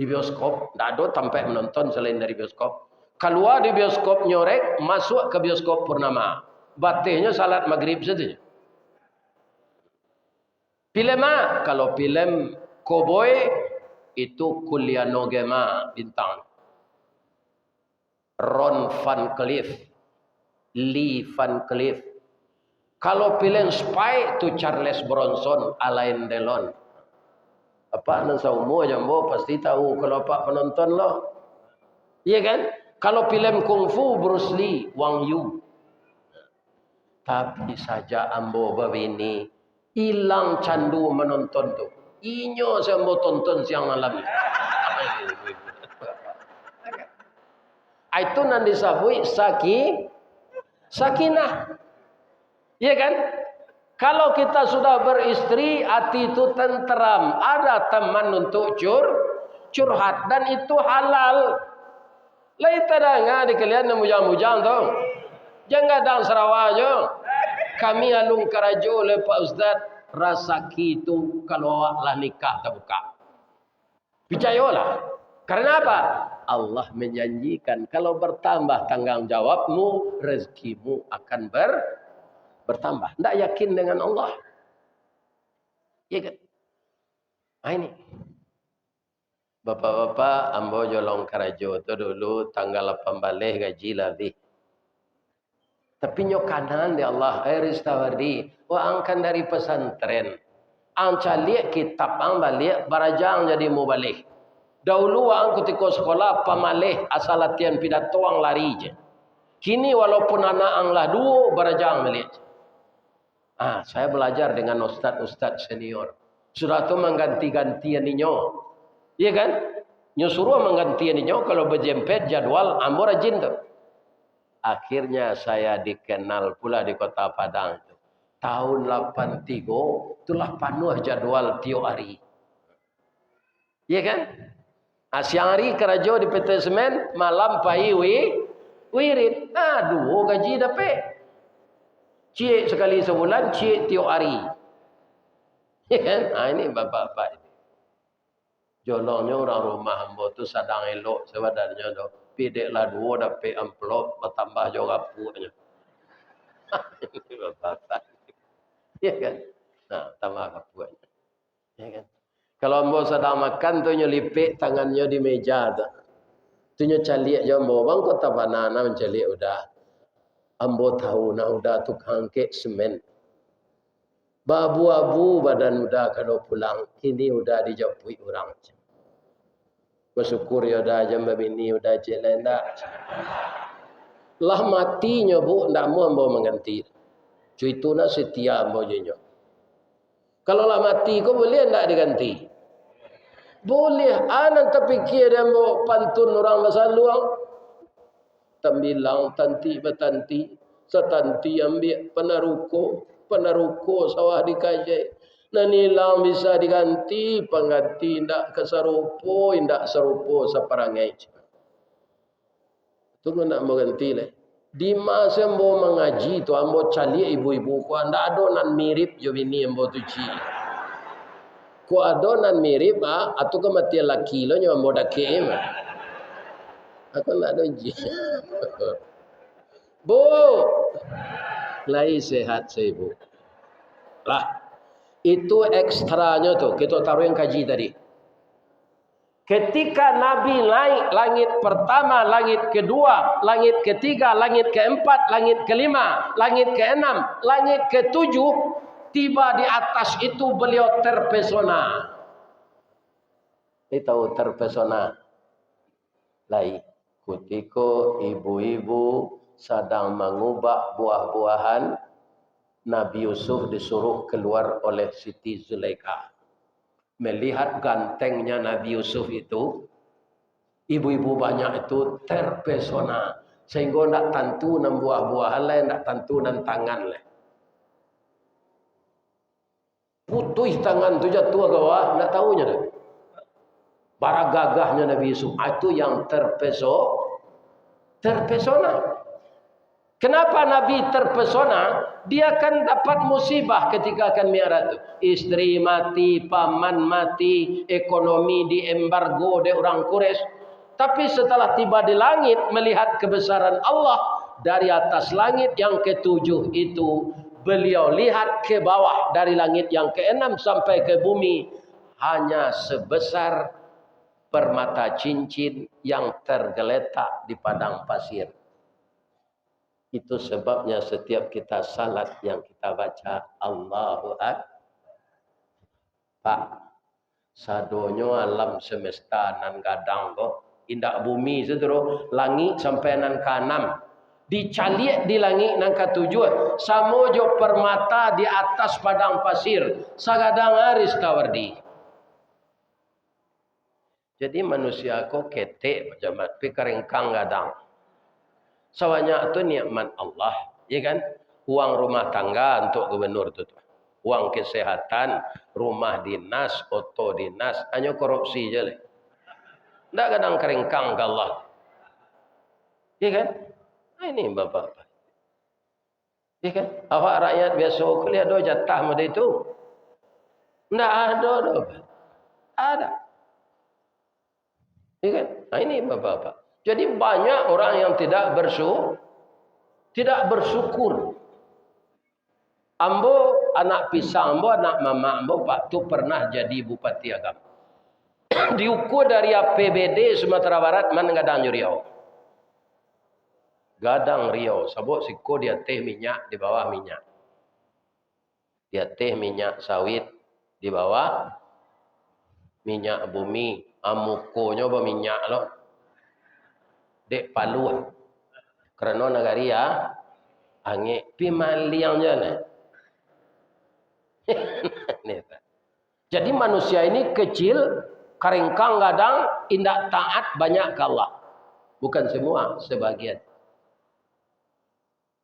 Di bioskop, tak ada tempat menonton selain dari bioskop. Keluar di bioskop nyorek, masuk ke bioskop purnama. Batihnya salat maghrib saja. Film apa? Kalau film Cowboy, itu Kuliano Gema bintang. Ron Van Cleef, Lee Van Cleef. Kalau film spy, itu Charles Bronson, Alain Delon. Apa nan saumu jambo pasti tahu kalau apa penonton lo. Iya kan? Kalau film kungfu Bruce Lee, Wang Yu. Tapi saja ambo babini hilang candu menonton tu. Inyo saya mau tonton siang malam. Itu nan disebut sakinah. Iya kan? Kalau kita sudah beristri, hati itu tenteram. Ada teman untuk curhat. Dan itu halal. Lai tadanga di kalian mujang-mujang tu. Jangan dang Sarawak je. Kami alung karajo oleh Pak Ustaz. Rasa itu kalau awaklah nikah terbuka. Percayalah. Karena apa? Allah menjanjikan kalau bertambah tanggungjawabmu, rezekimu akan bertambah. Tidak yakin dengan Allah. Ya kan? Nah, ini. Bapak-bapak, ambo jolong karajo tu dulu tanggal 18 gaji lebih. Tapi nyokanan di Allah, Ristawardi, angkan dari pesantren. Ang calik kitab ang balik, barajang jadi mau balik. Dahulu ang ketika sekolah pamalih asal latihan pidato ang lari je. Kini walaupun anak ang lah dua barajang balik. Saya belajar dengan ustaz-ustaz senior. Sudah tu mengganti-gantian ninyo. Iya kan? Nyo suruh menggantian ninyo kalau berjempet jadwal ambo rajin tu. Akhirnya saya dikenal pula di Kota Padang. Tahun 83 itulah panuh jadwal tiap hari. Iya kan? Siang hari kerajo di PT Semen, malam pai wirid. Dua gaji dapat. Cik sekali sebulan, cik tiap hari. Iya kan? Ini bapak-bapak. Jolongnya orang rumah hamba tu sadang elok sebenarnya tu. Pideklah dua dapat amplop bertambah juga punya. Ini bapak-bapak. Ya kan? Nah, tambah kapuannya. Ya kan? Kalau ambo sedang makan tu nyelipik tangannya di meja tu. Tu nyaliak je ambo bang Kota Banana mencaliak udah. Ambo tahu nak udah tukang kek semen. Babu-abu badan udah kalau pulang. Kini udah dijapui orang. Bersyukur ya udah jam begini udah jalan dah. Lah matinya bu, ndak mau ambo mengganti. Itu nak setia ambo jenyo. Kalau lah mati kau boleh ndak diganti? Boleh. Anak terfikir ambo pantun orang masa luang. Tembilang tanti betanti, setanti ambil penaruko sawah dikajai. Nanilang bisa diganti, pengganti ndak keserupo, ndak serupo seperangai. Tunggu nak mau ganti leh. Di masa ambo mengaji tu ambo cali ibu-ibu ku ndak adonan mirip jo bini ambo tu ci. Ku adonan mirip atau kematian laki lo nyo ambo dak kem. Aku nak ada ji. Bu. Lai sehat saya bu. Lah. Itu ekstranya tu. Kita taruh yang kaji tadi. Ketika Nabi naik langit pertama, langit kedua, langit ketiga, langit keempat, langit kelima, langit keenam, langit ketujuh, tiba di atas itu beliau terpesona. Ini tahu terpesona. Lai, ketika ibu-ibu sedang mengubah buah-buahan, Nabi Yusuf disuruh keluar oleh Siti Zulaikha. Melihat gantengnya Nabi Yusuf itu, ibu-ibu banyak itu terpesona. Sehingga tidak tentu nan buah-buahan lain, tidak tentu nan tangan lain. Putus tangan itu jatuh ke bawah, tidak tahunya. Para gagahnya Nabi Yusuf, itu yang terpesona. Kenapa Nabi terpesona? Dia akan dapat musibah ketika akan mi'raj itu. Istri mati, paman mati, ekonomi diembargo oleh orang Quraisy. Tapi setelah tiba di langit melihat kebesaran Allah dari atas langit yang ketujuh itu, beliau lihat ke bawah dari langit yang keenam sampai ke bumi hanya sebesar permata cincin yang tergeletak di padang pasir. Itu sebabnya setiap kita salat yang kita baca Allahu Akbar. Pak, sadonyo alam semesta nan gadang kok indak bumi sedero langit sampai nan kanam. Dicaliak di langit nan katujuh samojo permata di atas padang pasir. Sagadang Aris Tawardi. Jadi manusia ko ketek macam tapi keringkang gadang. Sawanya itu nikmat Allah, ya kan? Uang rumah tangga untuk gubernur tu. Uang kesehatan, rumah dinas, oto dinas, hanya korupsi je le. Ndak kadang keringkang ke Allah. Ya kan? Nah, ini bapak-bapak. Ya kan? Awak rakyat biasa kuliah do jatah mode itu. Ndak ada do. Ada. Ya kan? Nah, ini bapak-bapak. Jadi banyak orang yang tidak bersyukur. Ambo anak pisang, ambo anak mama, ambo pak tu pernah jadi bupati agam. Diukur dari APBD Sumatera Barat man gadang Riau. Gadang Riau, sabuk siko dia teh minyak di bawah minyak. Dia teh minyak sawit di bawah minyak bumi. Amukonya berminyak loh. Dek palu. Kerana nagaria angin pimaliang je lah. Jadi manusia ini kecil, keringkang gadang, indak taat banyak ke Allah. Bukan semua, sebagian.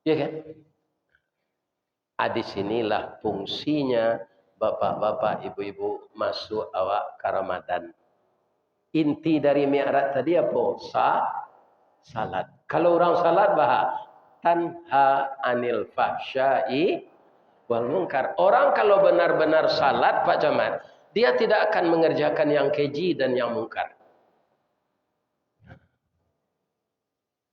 Ya kan? Di sinilah fungsinya bapak-bapak, ibu-ibu masuk awak ke Ramadan. Inti dari mi'raj tadi apa? Salat. Kalau orang salat tanha anil fahsya'i wal munkar. Orang kalau benar-benar salat Pak Camat, dia tidak akan mengerjakan yang keji dan yang mungkar.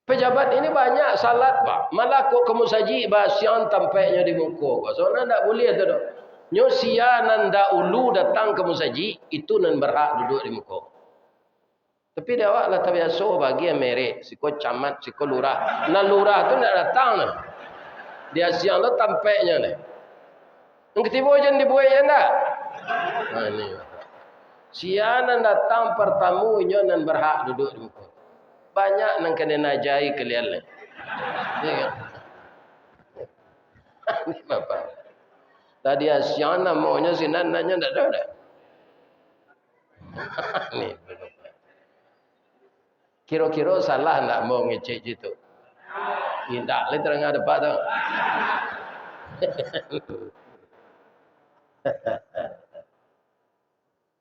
Pejabat ini banyak salat Pak. Malah kok kamu saji bahasian tampaknya di muka. Soalnya tidak boleh itu. Nyosia nanda ulu datang kamu saji, itu nan berhak duduk di muka. Tapi dia awak lah terbiasa bagi yang merek. Siko camat, siko lurah. Nah lurah tu tidak datang. Dia siang tu tampaknya ni. Yang ketiba je dibuat je tak? Nah ini. Sianan datang pertamu inyo nan berhak duduk di muka. Banyak nang kena najai kalian ni. Ya kan? Ini bapak. Tadi siang namanya sinan nanya tak tahu dah. Ni bapak. Kira-kira salah tak mau ngecek gitu. Tidak, le terang ada pak tu.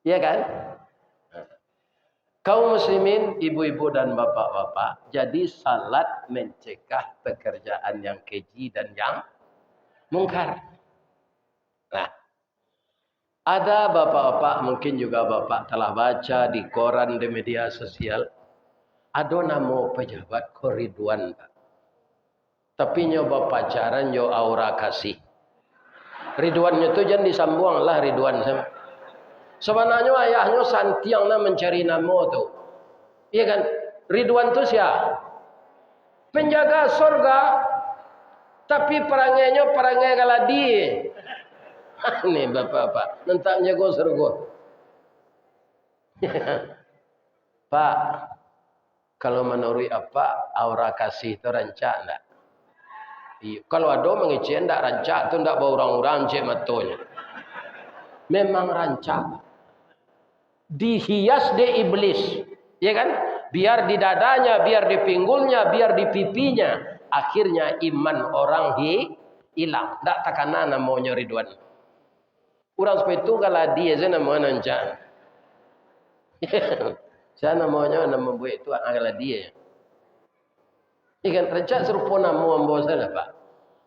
Ya kan? Kaum muslimin, ibu-ibu dan bapak-bapak, jadi salat mencegah pekerjaan yang keji dan yang mungkar. Nah, ada bapak-bapak, mungkin juga bapak telah baca di koran, di media sosial, ada nama pejabat Ridwan. Tapi nyoba pacaran yo aura kasih. Ridwannya tu jangan disambung lah Ridwan sama. Sebenarnya ayahnya santiang lah mencari nama tu. Iya kan? Ridwan tu siapa? Penjaga surga. Tapi perangainya perangai galadi. Ini bapak-bapak. Nentak jaga surga. Pak, kalau menurut apa aura kasih itu rancak enggak? Kalau ada mengecek enggak rancak tu enggak bawa orang-orang cek matonya. Memang rancak. Dihias de iblis, ya kan? Biar di dadanya, biar di pinggulnya, biar di pipinya. Akhirnya iman orang hilang. Tak takana namanya Ridwan. Orang seperti itu kalau dia saya namanya nancang. Saya namanya nama buat itu adalah dia. Ikan rancak serupa nama ambo saya Pak.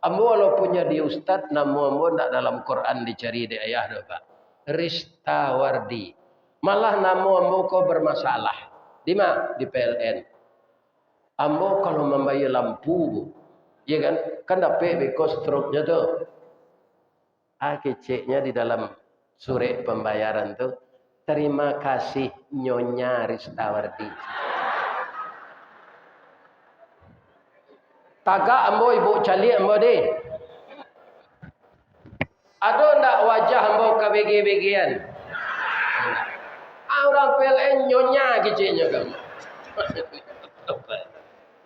Ambo walaupun jadi ustaz, nama ambo tak dalam Quran dicari di ayah dah Pak. Ristawardi. Malah nama ambo kau bermasalah. Di mana? Di PLN. Ambo kalau membayar lampu, ya kan? Kan dapat beko stroke-nya tu. Keceknya di dalam surat pembayaran tu. Terima kasih Nyonya Ristawardi. Tagak ambo ibu cali ambo deh. Ada ndak wajah ambo kebegi-begian? Orang PLN nyonya kecilnya kamu.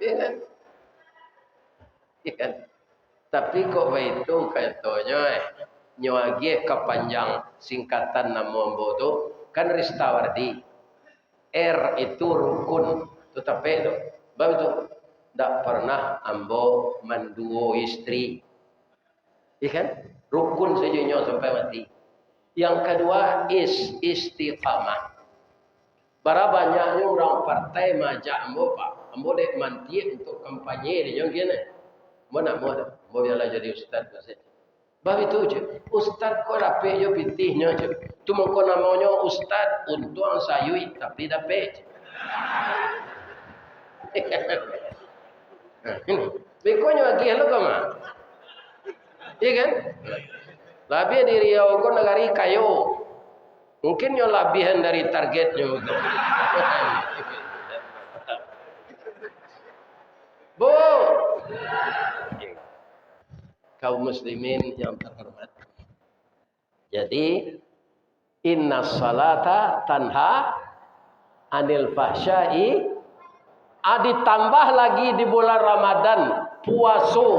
Ya kan? Ya kan? Tapi kok begitu katanya nyuagi kepanjang singkatan nama ambo tu kan Ristawardi. R itu rukun. Itu tapi itu. Bapak itu tidak pernah ambo manduo istri. Iya kan? Rukun saja sampai mati. Yang kedua istiqamah. Bara banyaknya orang partai majak ambo pak. Ambo dek manti untuk kampanye dia yang gini. Ambo nak mau dah. Ambo biarlah jadi ustaz saja. Bah itu je. Ustaz kau rapi je pitihnya je. Tu mengko namanya ustaz untung sayui tapi dapat. Ini. Bekonya lagi halo kama. Iya kan? Lebih di Riau kau negari kayu. Mungkin yo lebihan dari targetnya. Bu, kaum muslimin yang terhormat. Jadi, inna salata tanha anil fahsyai. Ditambah lagi di bulan Ramadan, puasa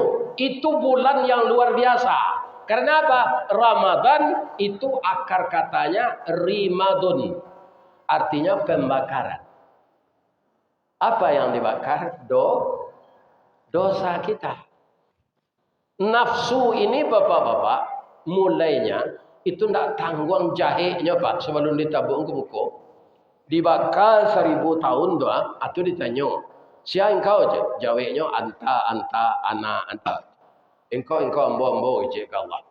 itu bulan yang luar biasa. Karena apa? Ramadan itu akar katanya rimadun. Artinya pembakaran. Apa yang dibakar? Dosa kita. Nafsu ini bapak-bapak, mulainya itu tidak tanggung jahenya pak. Sebelum ditabung ke buku. Dibakar 1000 tahun doa, atau ditanya. Siapa engkau je? Jawabnya anta, anta. Engkau ambo ije ke Allah.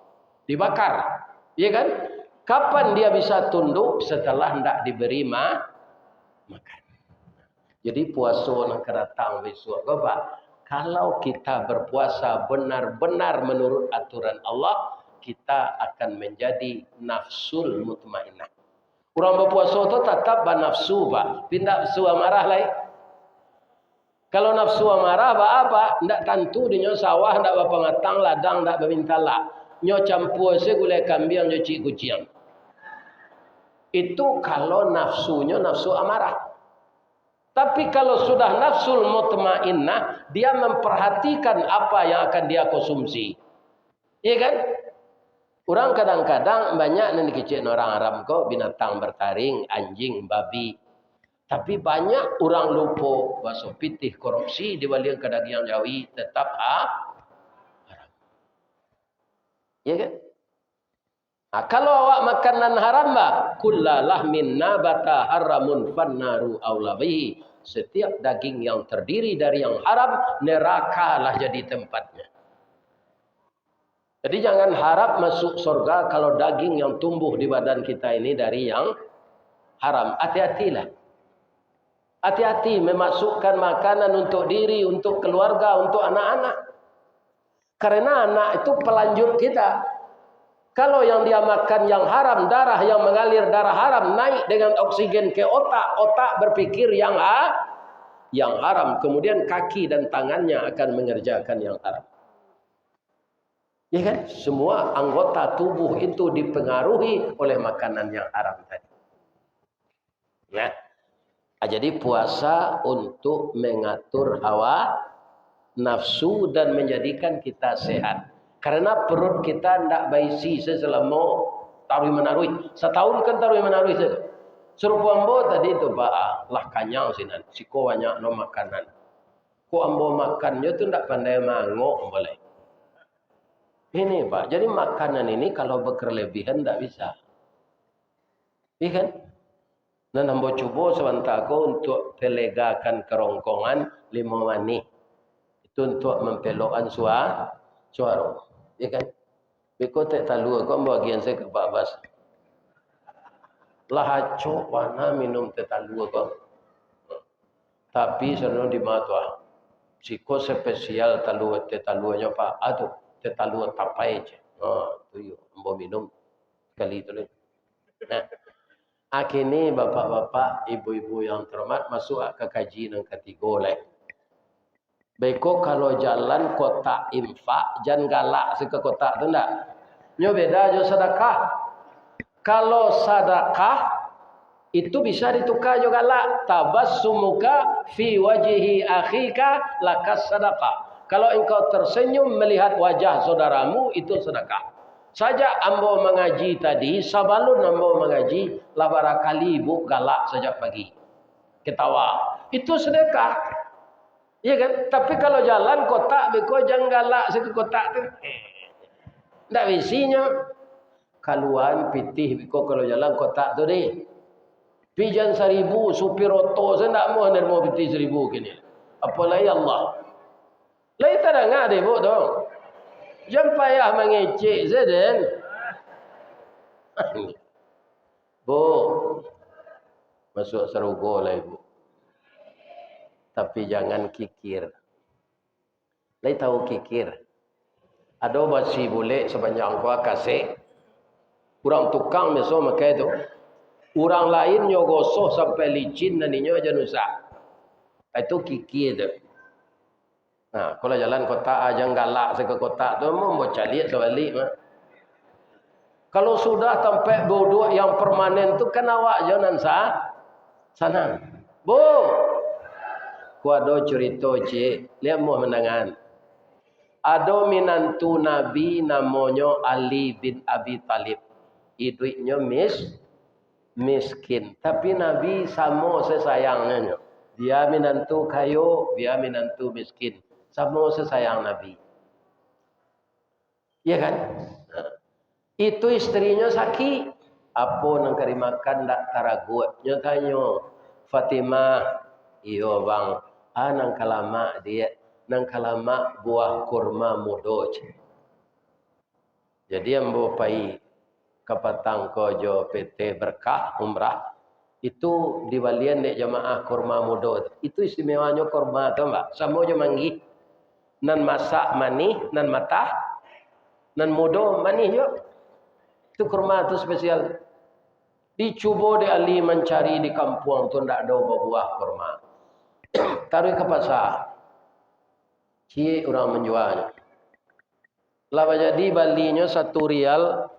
Dibakar. Iya kan? Kapan dia bisa tunduk setelah hendak diberi makan. Jadi puasa nak datang besok Bapak. Kalau kita berpuasa benar-benar menurut aturan Allah, kita akan menjadi nafsul mutmainnah. Orang berpuasa itu tetap bernafsu Pak. Pindah nafsu amarah lain. Kalau nafsu amarah apa? Ndak tentu dinyo sawah, ndak berpengatang, ladang, ndak bermintala. Nyo campur se gulai kambing, nyo cik kucing. Itu kalau nafsunya nafsu amarah. Tapi kalau sudah nafsul mutmainnah, dia memperhatikan apa yang akan dia konsumsi. Iya kan? Orang kadang-kadang banyak yang dikecil orang Arab kok binatang bertaring, anjing, babi. Tapi banyak orang lupa bahasa pitih korupsi dibalik ke daging jawi tetap haram. Ya kan? Nah, kalau awak makanan haram bah, kullalah min nabata haramun fannaru aulabihi. Setiap daging yang terdiri dari yang haram, nerakalah jadi tempatnya. Jadi jangan harap masuk surga kalau daging yang tumbuh di badan kita ini dari yang haram. Hati-hatilah. Hati-hati memasukkan makanan untuk diri, untuk keluarga, untuk anak-anak. Karena anak itu pelanjut kita. Kalau yang dia makan yang haram, darah yang mengalir darah haram naik dengan oksigen ke otak. Otak berpikir yang haram. Kemudian kaki dan tangannya akan mengerjakan yang haram. Ya kan? Semua anggota tubuh itu dipengaruhi oleh makanan yang haram tadi. Ya. Jadi puasa untuk mengatur hawa nafsu dan menjadikan kita sehat. Karena perut kita tidak baisi selama taruh menarui. Setahun kan taruh menarui saja. Serupa ambo tadi itu bah lah kanyang sinan. Siko banyak no makanan. Ko ambo makannya tu tidak pandai mangok boleh. Ini Pak. Jadi makanan ini kalau berkelebihan tidak bisa. Iya kan? Dan ambo cuba sebentar untuk pelegakan kerongkongan 5 mani. Itu untuk mempelokkan suara. Ya kan? Biko tak talu aku bagian saya ke babas. Lah cok mana minum tetalu aku. Tapi sebenarnya di mata. Siko spesial tetalunya Pak. Aduh, tetalu tapai je. Tu yo ambo minum kali itu. Nah, akhirnya bapak-bapak, ibu-ibu yang terhormat masuk ke kaji yang ketiga leh. Beko kalau jalan kotak infak, jangan galak ke kotak tu enggak. Nyo beda jo sedekah. Kalau sedekah itu bisa ditukar jo galak. Tabassumuka fi wajhi akhika lakas sedekah. Kalau engkau tersenyum melihat wajah saudaramu itu sedekah. Saja ambo mengaji tadi, sabalun ambo mengaji, lah barakali ibu galak sejak pagi. ketawa. Itu sedekah. Iya kan? Tapi kalau jalan kotak, beko jangan galak ke kotak tu. Tak isinya. Kaluan pitih beko kalau jalan kotak tu deh. Pijan 1,000 supir oto saya tak mau hendak mau pitih 1,000 kini. Apalagi Allah. Lai tak dengar deh bu tu. Jangan payah mengecek Zaden. Bu, masuk serugo lah ibu. Tapi jangan kikir. Lai tahu kikir. Ada basi boleh sepanjang gua kasih. Kurang tukang meso makai tu. Orang lain nyogosoh sampai licin naninya aja nusak. Itu kikir tu. Nah, kalau jalan kota aja galak ke kota tu mau cari sebalik mah. Kalau sudah sampai bodoh yang permanen tu kan awak jangan sana. Bu. Kuado cerita cik, lihat mau menangan. Ada minantu Nabi namanya Ali bin Abi Talib. Iduitnya miskin. Tapi Nabi sama sesayangnya. Dia minantu kayu, dia minantu miskin. Sama sesayang Nabi. Iya kan? Nah. Itu istrinya sakit. Apa nang kari makan tak taragut. Nyatanya Fatimah. Iyo bang. Nang kalama dia. Nang kalama buah kurma mudo. Jadi yang bawa pai kapatang kojo PT Berkah Umrah itu diwalian dek jamaah kurma mudo. Itu istimewanya kurma tu mbak. Sama je manggi. Nan masak manih, nan matah, nan mudo manih yo. Itu kurma tu spesial. Dicuba de Ali mencari di kampung tu ndak ada buah kurma. Taruh ke pasar. Cie orang menjualnya. Lama jadi balinya 1 rial.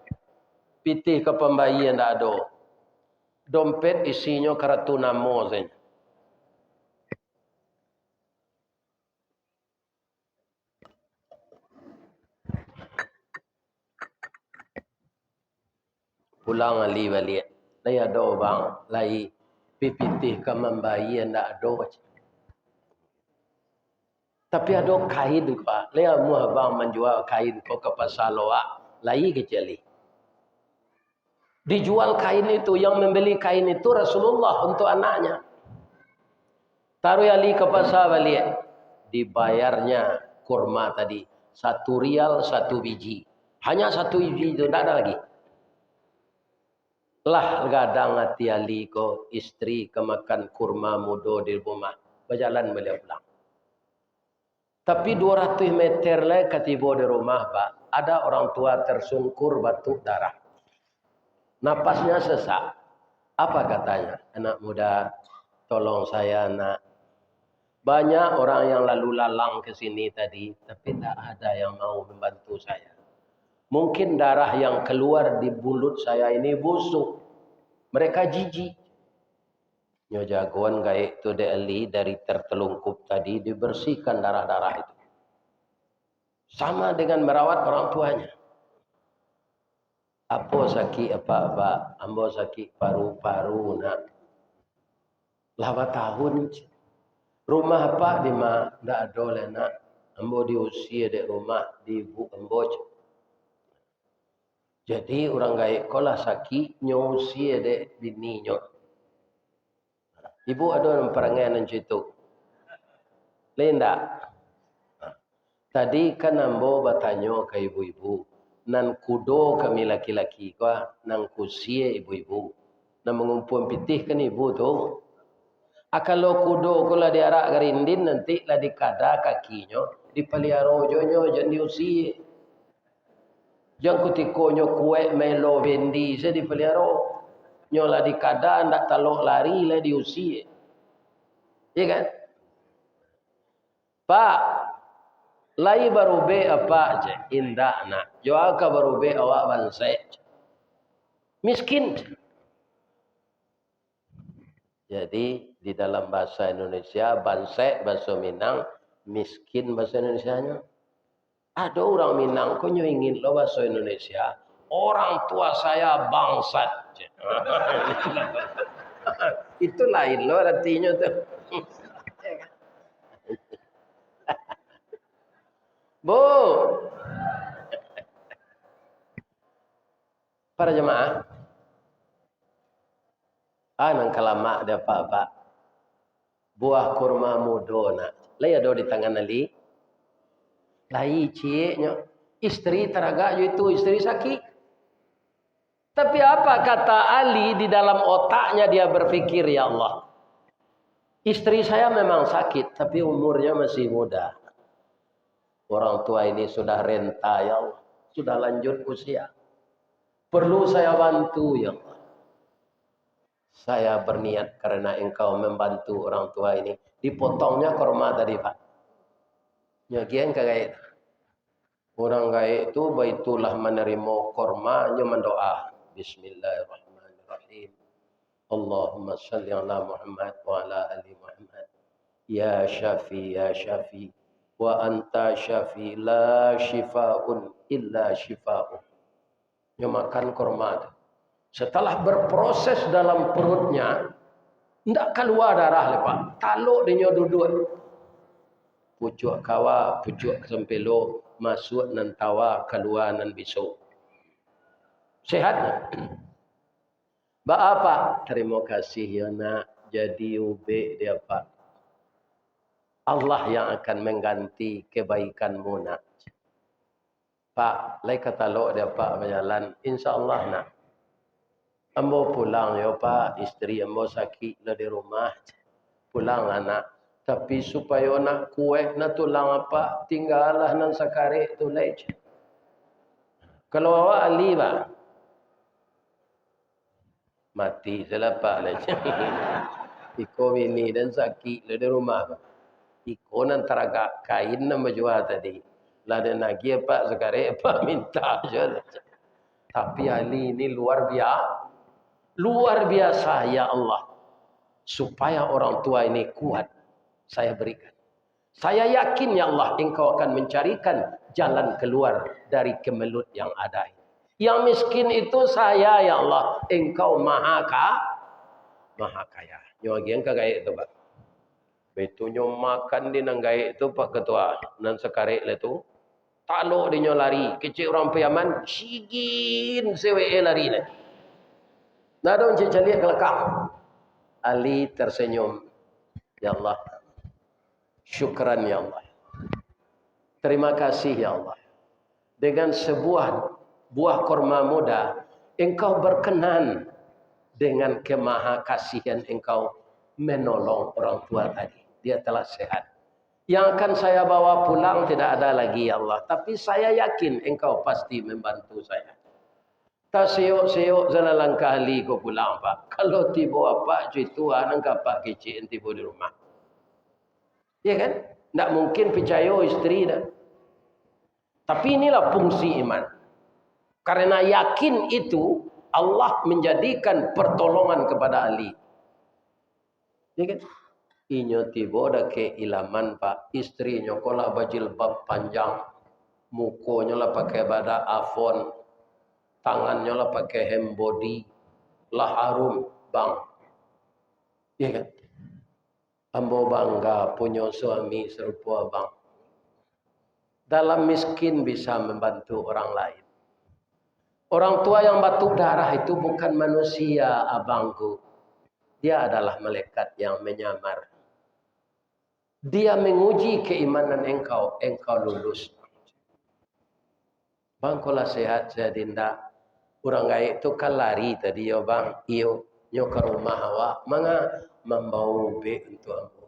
Pitih ke pembayi yang tak ada. Dompet isinya kartu nama saja. Pulang Ali balik. Lai ada bang. Lai pitih ke pembayi yang tak ada. Tapi ada kain pak. Lai amu abang menjual kain kau ke pasar loak. Lai kecil. Dijual kain itu, yang membeli kain itu Rasulullah untuk anaknya. Taruh Ali ke pasar balik. Dibayarnya kurma tadi. 1 rial 1 biji. Hanya 1 biji itu, tidak ada lagi. Lah gadang hati Ali ko istri kemakan kurma mudo di rumah. Berjalan beliau pulang. Tapi 200 meter lah ketiba di rumah pak. Ada orang tua tersungkur batuk darah. Napasnya sesak. Apa katanya? Anak muda, tolong saya nak. Banyak orang yang lalu lalang ke sini tadi. Tapi tak ada yang mau membantu saya. Mungkin darah yang keluar di mulut saya ini busuk. Mereka jijik. Nyo jagoan gaik tu Ali dari tertelungkup tadi dibersihkan darah-darah itu. Sama dengan merawat orang tuanya. Apa sakit apa-apa, ambo sakit paru-paru nak. Lama tahun rumah apa di mak ndak ada lah nak. Ambo diusia dek rumah di ibu ambo. Jadi orang gaik kolah sakit nyusia dek bininya. Ibu ada yang perangai nan situ. Lain tak? Tadi kan ambo bertanya ke ibu-ibu. Nan kudo kami laki-laki kau, nan kusia ibu-ibu. Nan mengumpul pitih kan ibu tu. Kalau kudo kula diarak gerindin nanti lah dikada kakinya, dipelihara jonyo jangan diusia. Jangan kutikonyo kue melo bendi saya dipelihara. Nyolah dikada ndak talok lari lah diusia. Iya kan? Pak, lai baru be apa je indah nak. Jual ka baru be awak bansai. Miskin. Jadi di dalam bahasa Indonesia bansai bahasa Minang, miskin bahasa Indonesianya. Ada orang Minang kok ingin lo bahasa Indonesia. Orang tua saya bangsat. Itu lain loh artinya tuh. Bu, para jemaah, nang kalama ada pak buah kurma mudona. Lai ada di tangan ali. Lai cieknya istri teraga itu istri sakit. Tapi apa kata Ali di dalam otaknya dia berpikir, ya Allah, istri saya memang sakit, tapi umurnya masih muda. Orang tua ini sudah renta, ya Allah, sudah lanjut usia. Perlu saya bantu, ya Allah. Saya berniat karena engkau membantu orang tua ini. Dipotongnya kurma tadi, Pak. Nyagian kagak itu. Orang kaya itu baitulah menerima kurma, nya mendoa. Bismillahirrahmanirrahim. Allahumma salli ala Muhammad wa ala ali Muhammad. Ya Syafi, ya Syafi. Wa anta Syafi, la shifa'un illa shifa'un. Dia makan kurma. Setelah berproses dalam perutnya, tidak keluar darah lepas. Taluk dia duduk. Pucuk kawa, pucuk sempelo, masuk nan tawa, keluar nan besok. Sehat. Apa? Terima kasih ya nak. Jadi ube dia Pak. Allah yang akan mengganti kebaikanmu nak. Pak, lai kata lo dia Pak berjalan. InsyaAllah nak. Ambo pulang ya Pak. Istri ambo sakit lah di rumah. Pulang anak. Tapi supaya nak kueh nak tulang apa. Tinggallah nan sakare tu lai. Kalau awak Ali Pak. Mati selepak lah. Iko ini dan sakit lah di rumah Pak. Iko nan teraga kain nama jual tadi. Lada nagi Pak sekarang Pak minta je. Tapi Ali ini luar biasa. Luar biasa ya Allah. Supaya orang tua ini kuat. Saya berikan. Saya yakin ya Allah engkau akan mencarikan jalan keluar dari kemelut yang ada. Yang miskin itu saya ya Allah. Engkau maha kaya. Nyogian kagaya itu Pak. Betunya makan di nanggai itu Pak Ketua. Nan sekarek itu. Taluk dia lari. Kecil orang piaman. Sigin sewe lari. Nah dong cecaliak kelekang. Ali tersenyum. Ya Allah. Syukran ya Allah. Terima kasih ya Allah. Dengan sebuah buah kurma muda. Engkau berkenan. Dengan kemaha kasihan engkau. Menolong orang tua tadi. Dia telah sehat. Yang akan saya bawa pulang tidak ada lagi ya Allah. Tapi saya yakin engkau pasti membantu saya. Tak seyok jalan langkah li ko pulang Pak. Kalau tiba apa itu nangkap Pak kecil tiba di rumah. Ya kan? Tak mungkin percaya istri dah. Tapi inilah fungsi iman. Karena yakin itu Allah menjadikan pertolongan kepada Ali. Ya kan? Inyo tiba dah ke ilaman Pak. Istrinya kolah bajilbab panjang. Mukonya lah pakai bada afon. Tangannya lah pakai hem body. Lah harum bang. Ya kan? Ambo bangga punya suami serupa abang. Dalam miskin bisa membantu orang lain. Orang tua yang batuk darah itu bukan manusia abangku. Dia adalah malaikat yang menyamar. Dia menguji keimanan engkau. Engkau lulus. Bang kalau sehat saya dinda. Orang gaya itu kan lari tadi ya bang. Iyo nyo ke rumah awak. Manga membawa ube untuk ambo.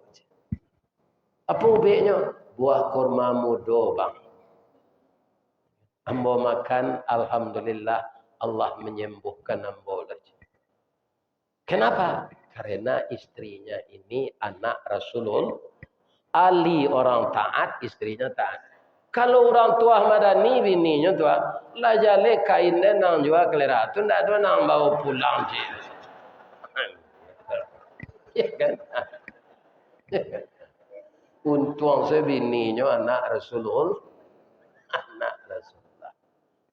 Apa ubenya? Buah kurma mudo bang. Ambo makan, alhamdulillah Allah menyembuhkan ambo. Kenapa? Karena istrinya ini anak Rasulullah. Ali orang taat, istrinya taat. Kalau orang tua madani bininya tua, lah jale kainnya nang jual kelera tu ndak ada nang bawa pulang je. Ya kan? Untung saya bininya anak Rasulullah. Anak Rasulullah.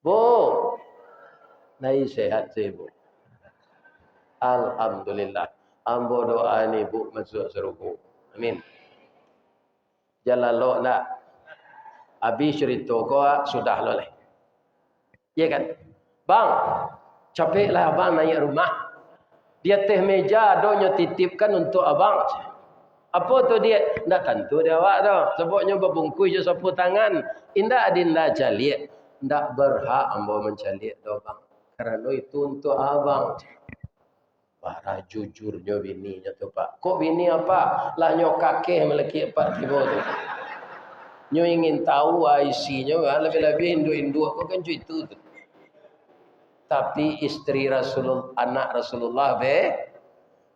Bu, nai sehat saya bu. Alhamdulillah. Ambo doa ni ibu masuk seruku. Amin. Jalan lo nak. Habis cerita kau sudah lo leh. Ya kan? Bang, capeklah abang naik rumah. Di atas meja adanya titipkan untuk abang. Apa tu dia? Tak tentu dia awak tu. Sebabnya berbungkus je sapu tangan. Indah adinda calik. Tak berhak ambo mencalik tu bang. Kerana itu untuk abang. Para jujurnya bininya tu pak. Kok bini apa? Lah nyo kakek melekit pak tiba tu. Nyo ingin tahu isinya. Lebih-lebih Hindu-Hindu aku kan itu tu. Tapi isteri Rasulullah, anak Rasulullah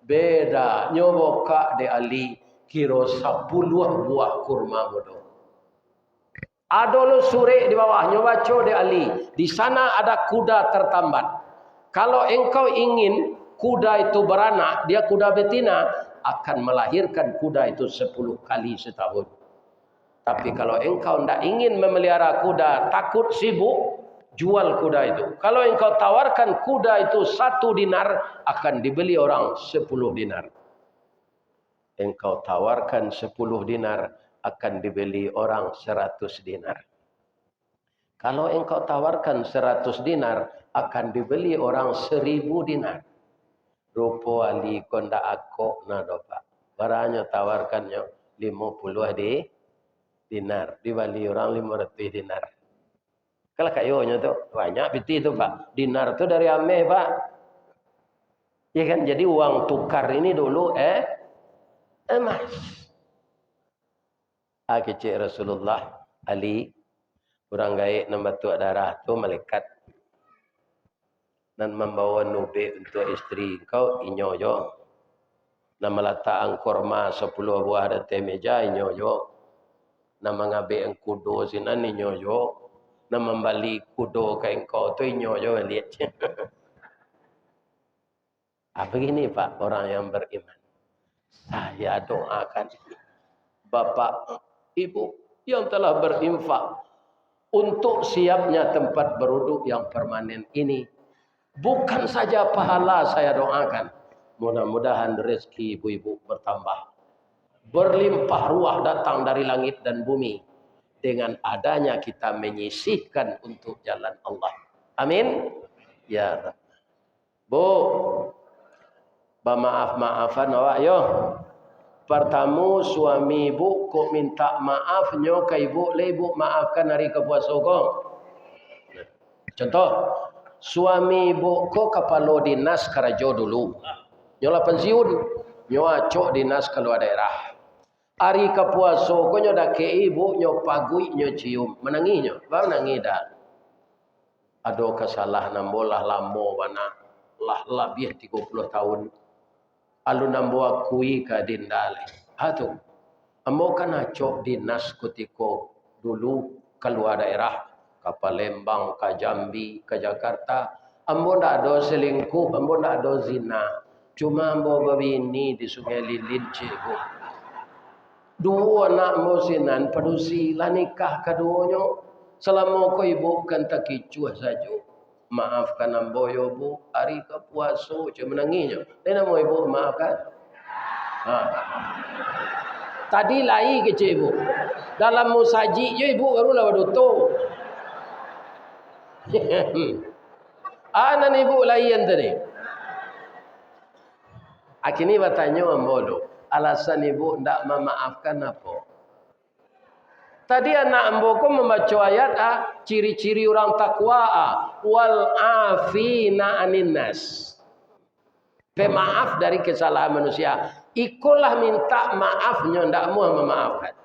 beda. Nyo boka de Ali kira 10 buah kurma bodoh. Ada lo suri di bawah nyo baca de Ali. Di sana ada kuda tertambat. Kalau engkau ingin kuda itu beranak, dia kuda betina, akan melahirkan kuda itu 10 kali setahun. Tapi kalau engkau tidak ingin memelihara kuda, takut sibuk, jual kuda itu. Kalau engkau tawarkan kuda itu 1 dinar, akan dibeli orang 10 dinar. Engkau tawarkan 10 dinar, akan dibeli orang 100 dinar. Kalau engkau tawarkan 100 dinar, akan dibeli orang 1000 dinar. Rupa Ali konda akok na dopa. Barangnya tawarkannya 50 dinar. Dibeli orang 500 dinar. Kalau kayaknya tu banyak piti tu pak. Dinar tu dari Ameh pak. Ya kan, jadi uang tukar ini dulu emas. Kecil Rasulullah Ali orang gaib nama tuak darah tu malaikat dan membawa nube untuk isteri kau inyo jo. Nama letak kurma 10 buah ada meja inyo jo. Nama ngabe ang kudo sinan inyo jo. Nama membalik kudo ke engkau tu inyo jo lihat. Begini pak orang yang beriman. Saya doakan bapak, ibu yang telah berinfak untuk siapnya tempat beruduk yang permanen ini. Bukan saja pahala saya doakan. Mudah-mudahan rezeki ibu-ibu bertambah. Berlimpah ruah datang dari langit dan bumi. Dengan adanya kita menyisihkan untuk jalan Allah. Amin. Ya Rabb. Bu, maaf-maafan awak yo. Pertama suami ibu kok minta maaf nyo ke ibu, le ibu maafkan hari kepuasa kau. Contoh, suami ibu kok kepala dinas Karajo dulu. Nyo lah pensiun, nyo acok dinas keluar daerah. Hari kepuasa kau nyo dak ke ibu nyo pagui nyo cium, menangi nyo, bang menangi dah. Ada kesalahan nambolah lamo bana lah lebih 30 tahun. Alu nambo akui ka dindale. Hatu. Ambo kan acok dinas kutiko dulu keluar daerah. Ke Palembang, ke Jambi, ke Jakarta. Ambo ndak ada selingkuh, ambo ndak ada zina. Cuma ambo babini di Sungai Lilin cikgu. 2 anak ambo sinan padusi lah nikah keduanya. Selama ko ibu kan tak kicuah saja. Maafkan ambo yo bu, hari kepuasa cuma menanginya. Dia mau ibu maafkan. Tadi lai kecil ibu. Dalam musaji yo ibu baru lah waduto. Anan ibu lain tadi. Akhirnya bertanya ambo do, alasan ibu ndak memaafkan apa? Tadi anak ambo ko membaca ayat ciri-ciri orang takwa wal afina anin nas. Pemaaf dari kesalahan manusia. Ikulah minta maafnya ndak mau memaafkan.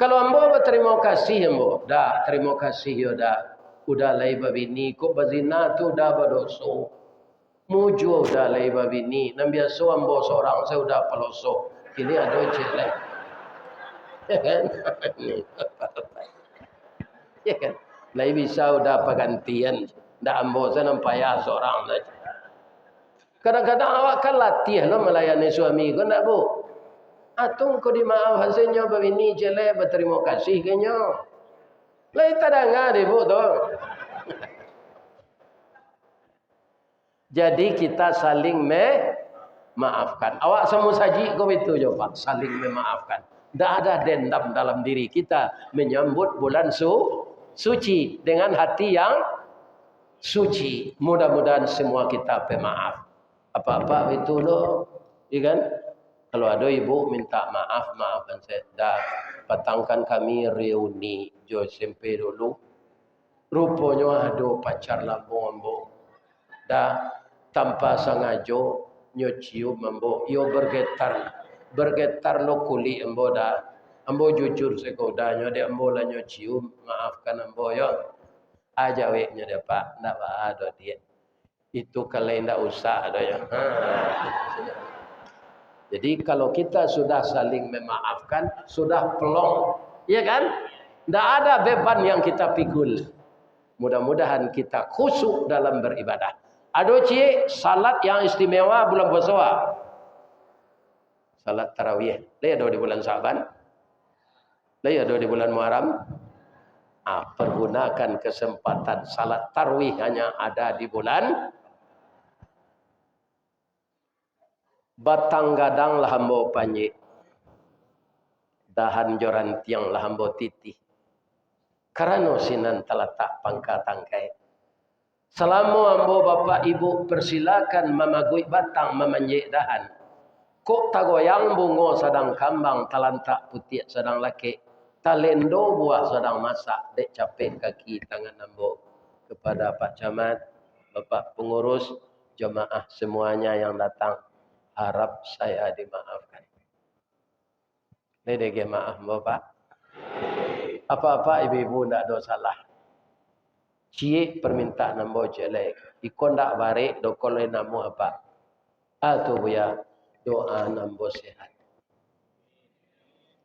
Kalau ambo berterima kasih ambo, dah terima kasih yo dah. Udah lai babini ko bazina tu dah berdosa. Mujo udah lai babini. Nan biasa ambo seorang saya udah peloso. Ini ada jelek. Ya kan? Lai bisa udah pergantian. Ndak ambo saya nampak ya seorang saja. Kadang-kadang awak kan latih lah melayani suami kau nak bu. Atung kau dimaaf hasilnya begini jelek berterima kasih kenyo. Lai tak dengar ibu tu. Jadi kita saling maafkan. Awak semua saji kau itu je Pak, saling memaafkan. Tak ada dendam dalam diri kita menyambut bulan suci dengan hati yang suci. Mudah-mudahan semua kita pemaaf. Apa-apa itu loh, ya kan? Kalau ada ibu minta maaf, maafkan saya. Dah patangkan kami reuni jo SMP dulu. Rupanya ada pacar lambung ambo. Dah tanpa sengaja nyo cium ambo, yo bergetar lo kuli ambo dah. Ambo jujur sekodanya dia ambo lah nyo cium, maafkan ambo yo. Aja weknya dia Pak, ndak ada dia. Itu kalau ndak usah ada ya. Jadi kalau kita sudah saling memaafkan, sudah pelong, ya kan? Ndak ada beban yang kita pikul. Mudah-mudahan kita khusyuk dalam beribadah. Ada salat yang istimewa bulan puasa. Salat tarawih. Dia ada di bulan Syaban. Dia ada di bulan Muharram. Pergunakan kesempatan salat tarawih hanya ada di bulan batang gadang lah hambo panji. Dahan joran tiang lah hambo titih. Karena sinan teletak pangka tangkai. Selama ambo bapak ibu persilakan memagui batang memanjik dahan. Kok tagoyang bungo sedang kambang talantak putih sedang laki. Talendo buah sedang masak. Dek capek kaki tangan ambo. Kepada Pak Camat, Bapak Pengurus, jemaah semuanya yang datang. Harap saya dimaafkan. Ini maaf Bapak. Apa-apa ibu-ibu tidak ada salah. Cie permintaan ambo jelek. Ikon tak barik dokole namu apa? Atau buya doa nambo sehat.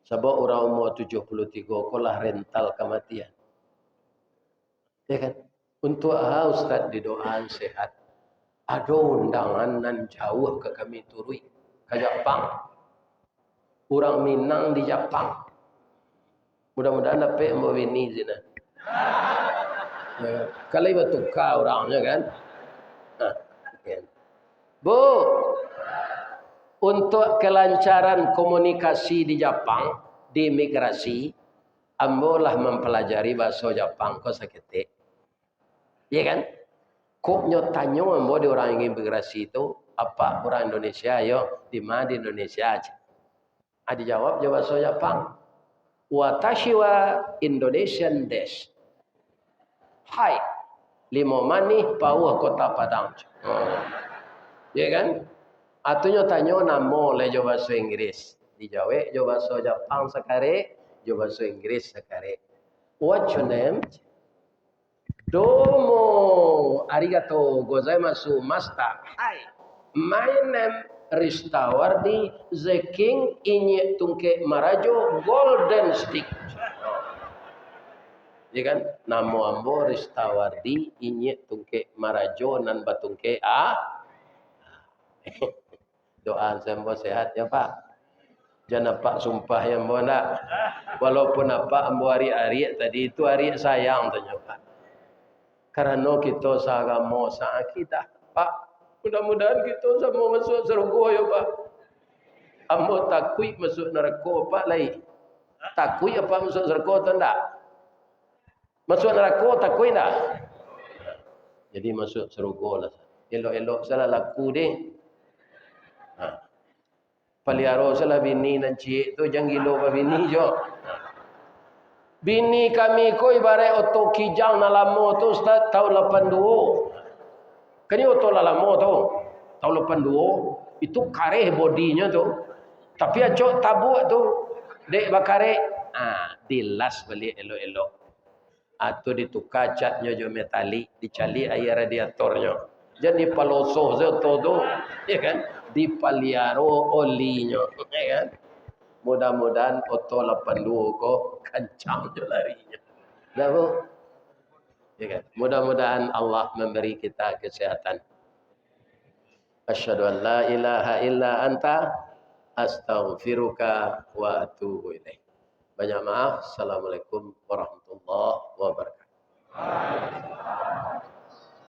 Sebab orang umur 73 kolah rental kematian. Ya kan? Untuk Ustaz didoaan sehat. Ada undangan nan jauh ke kami turui ke Jepang. Orang Minang di Jepang. Mudah-mudahan dapat ambo ini zina. Kalau ibu tukar orangnya kan. Bu, untuk kelancaran komunikasi di Jepang, di imigrasi, ambo lah mempelajari bahasa Jepang kok sakit. Iya kan? Kok nyotanyo ambo di orang imigrasi itu apa orang Indonesia yo di mana di Indonesia aja. Adi jawab bahasa Jepang. Watashi wa Indonesian desu. Hai, limo mani pauh kota Padang. Ya kan? Atunya tanya namo le jo bahasa Inggris. Dijawab jo bahasa Jepang sekare, jo bahasa Inggris sekare. What's your name? Domo arigatou gozaimasu master. Hi, my name Ristawardi the King Inye Tungke Marajo Golden Stick. Ya kan? Namo ambo Ristawardi Inye Tungke Marajo nan batungke doa sembo sehat ya Pak. Jangan Pak sumpah yang ambo nak. Walaupun apa ambo hari-hari tadi itu hari sayang tanya Pak. Karena kita seagama seakidah Pak. Mudah-mudahan kita semua masuk surga ya Pak. Ambo takui masuk neraka Pak lain. Takui apa masuk surga atau enggak? Masuk neraka takui dah. Jadi masuk surga lah. Elok-elok salah laku deh. Paliaro salah bini dan cik tu jangan gilo pa bini jo. Bini kami ko ibarat oto kijang na lamo tu Ustaz tahun 82. Kani oto lamo tu. Tahun 82 itu kareh bodinya tu. Tapi acok tabuk tu dek bakare dilas balik elok-elok. Atau ditukar catnya jo metalik, dicali air radiatornya. Jadi palosoh tu, ya kan? Dipaliaro olinya, ya kan? Mudah-mudahan oto 82 kok kencang je larinya. Dah bu? Ya kan? Mudah-mudahan Allah memberi kita kesehatan. Asyhadu an la ilaha illa anta astaghfiruka wa atubu ilaik. Banyak maaf. Assalamualaikum warahmatullahi wabarakatuh.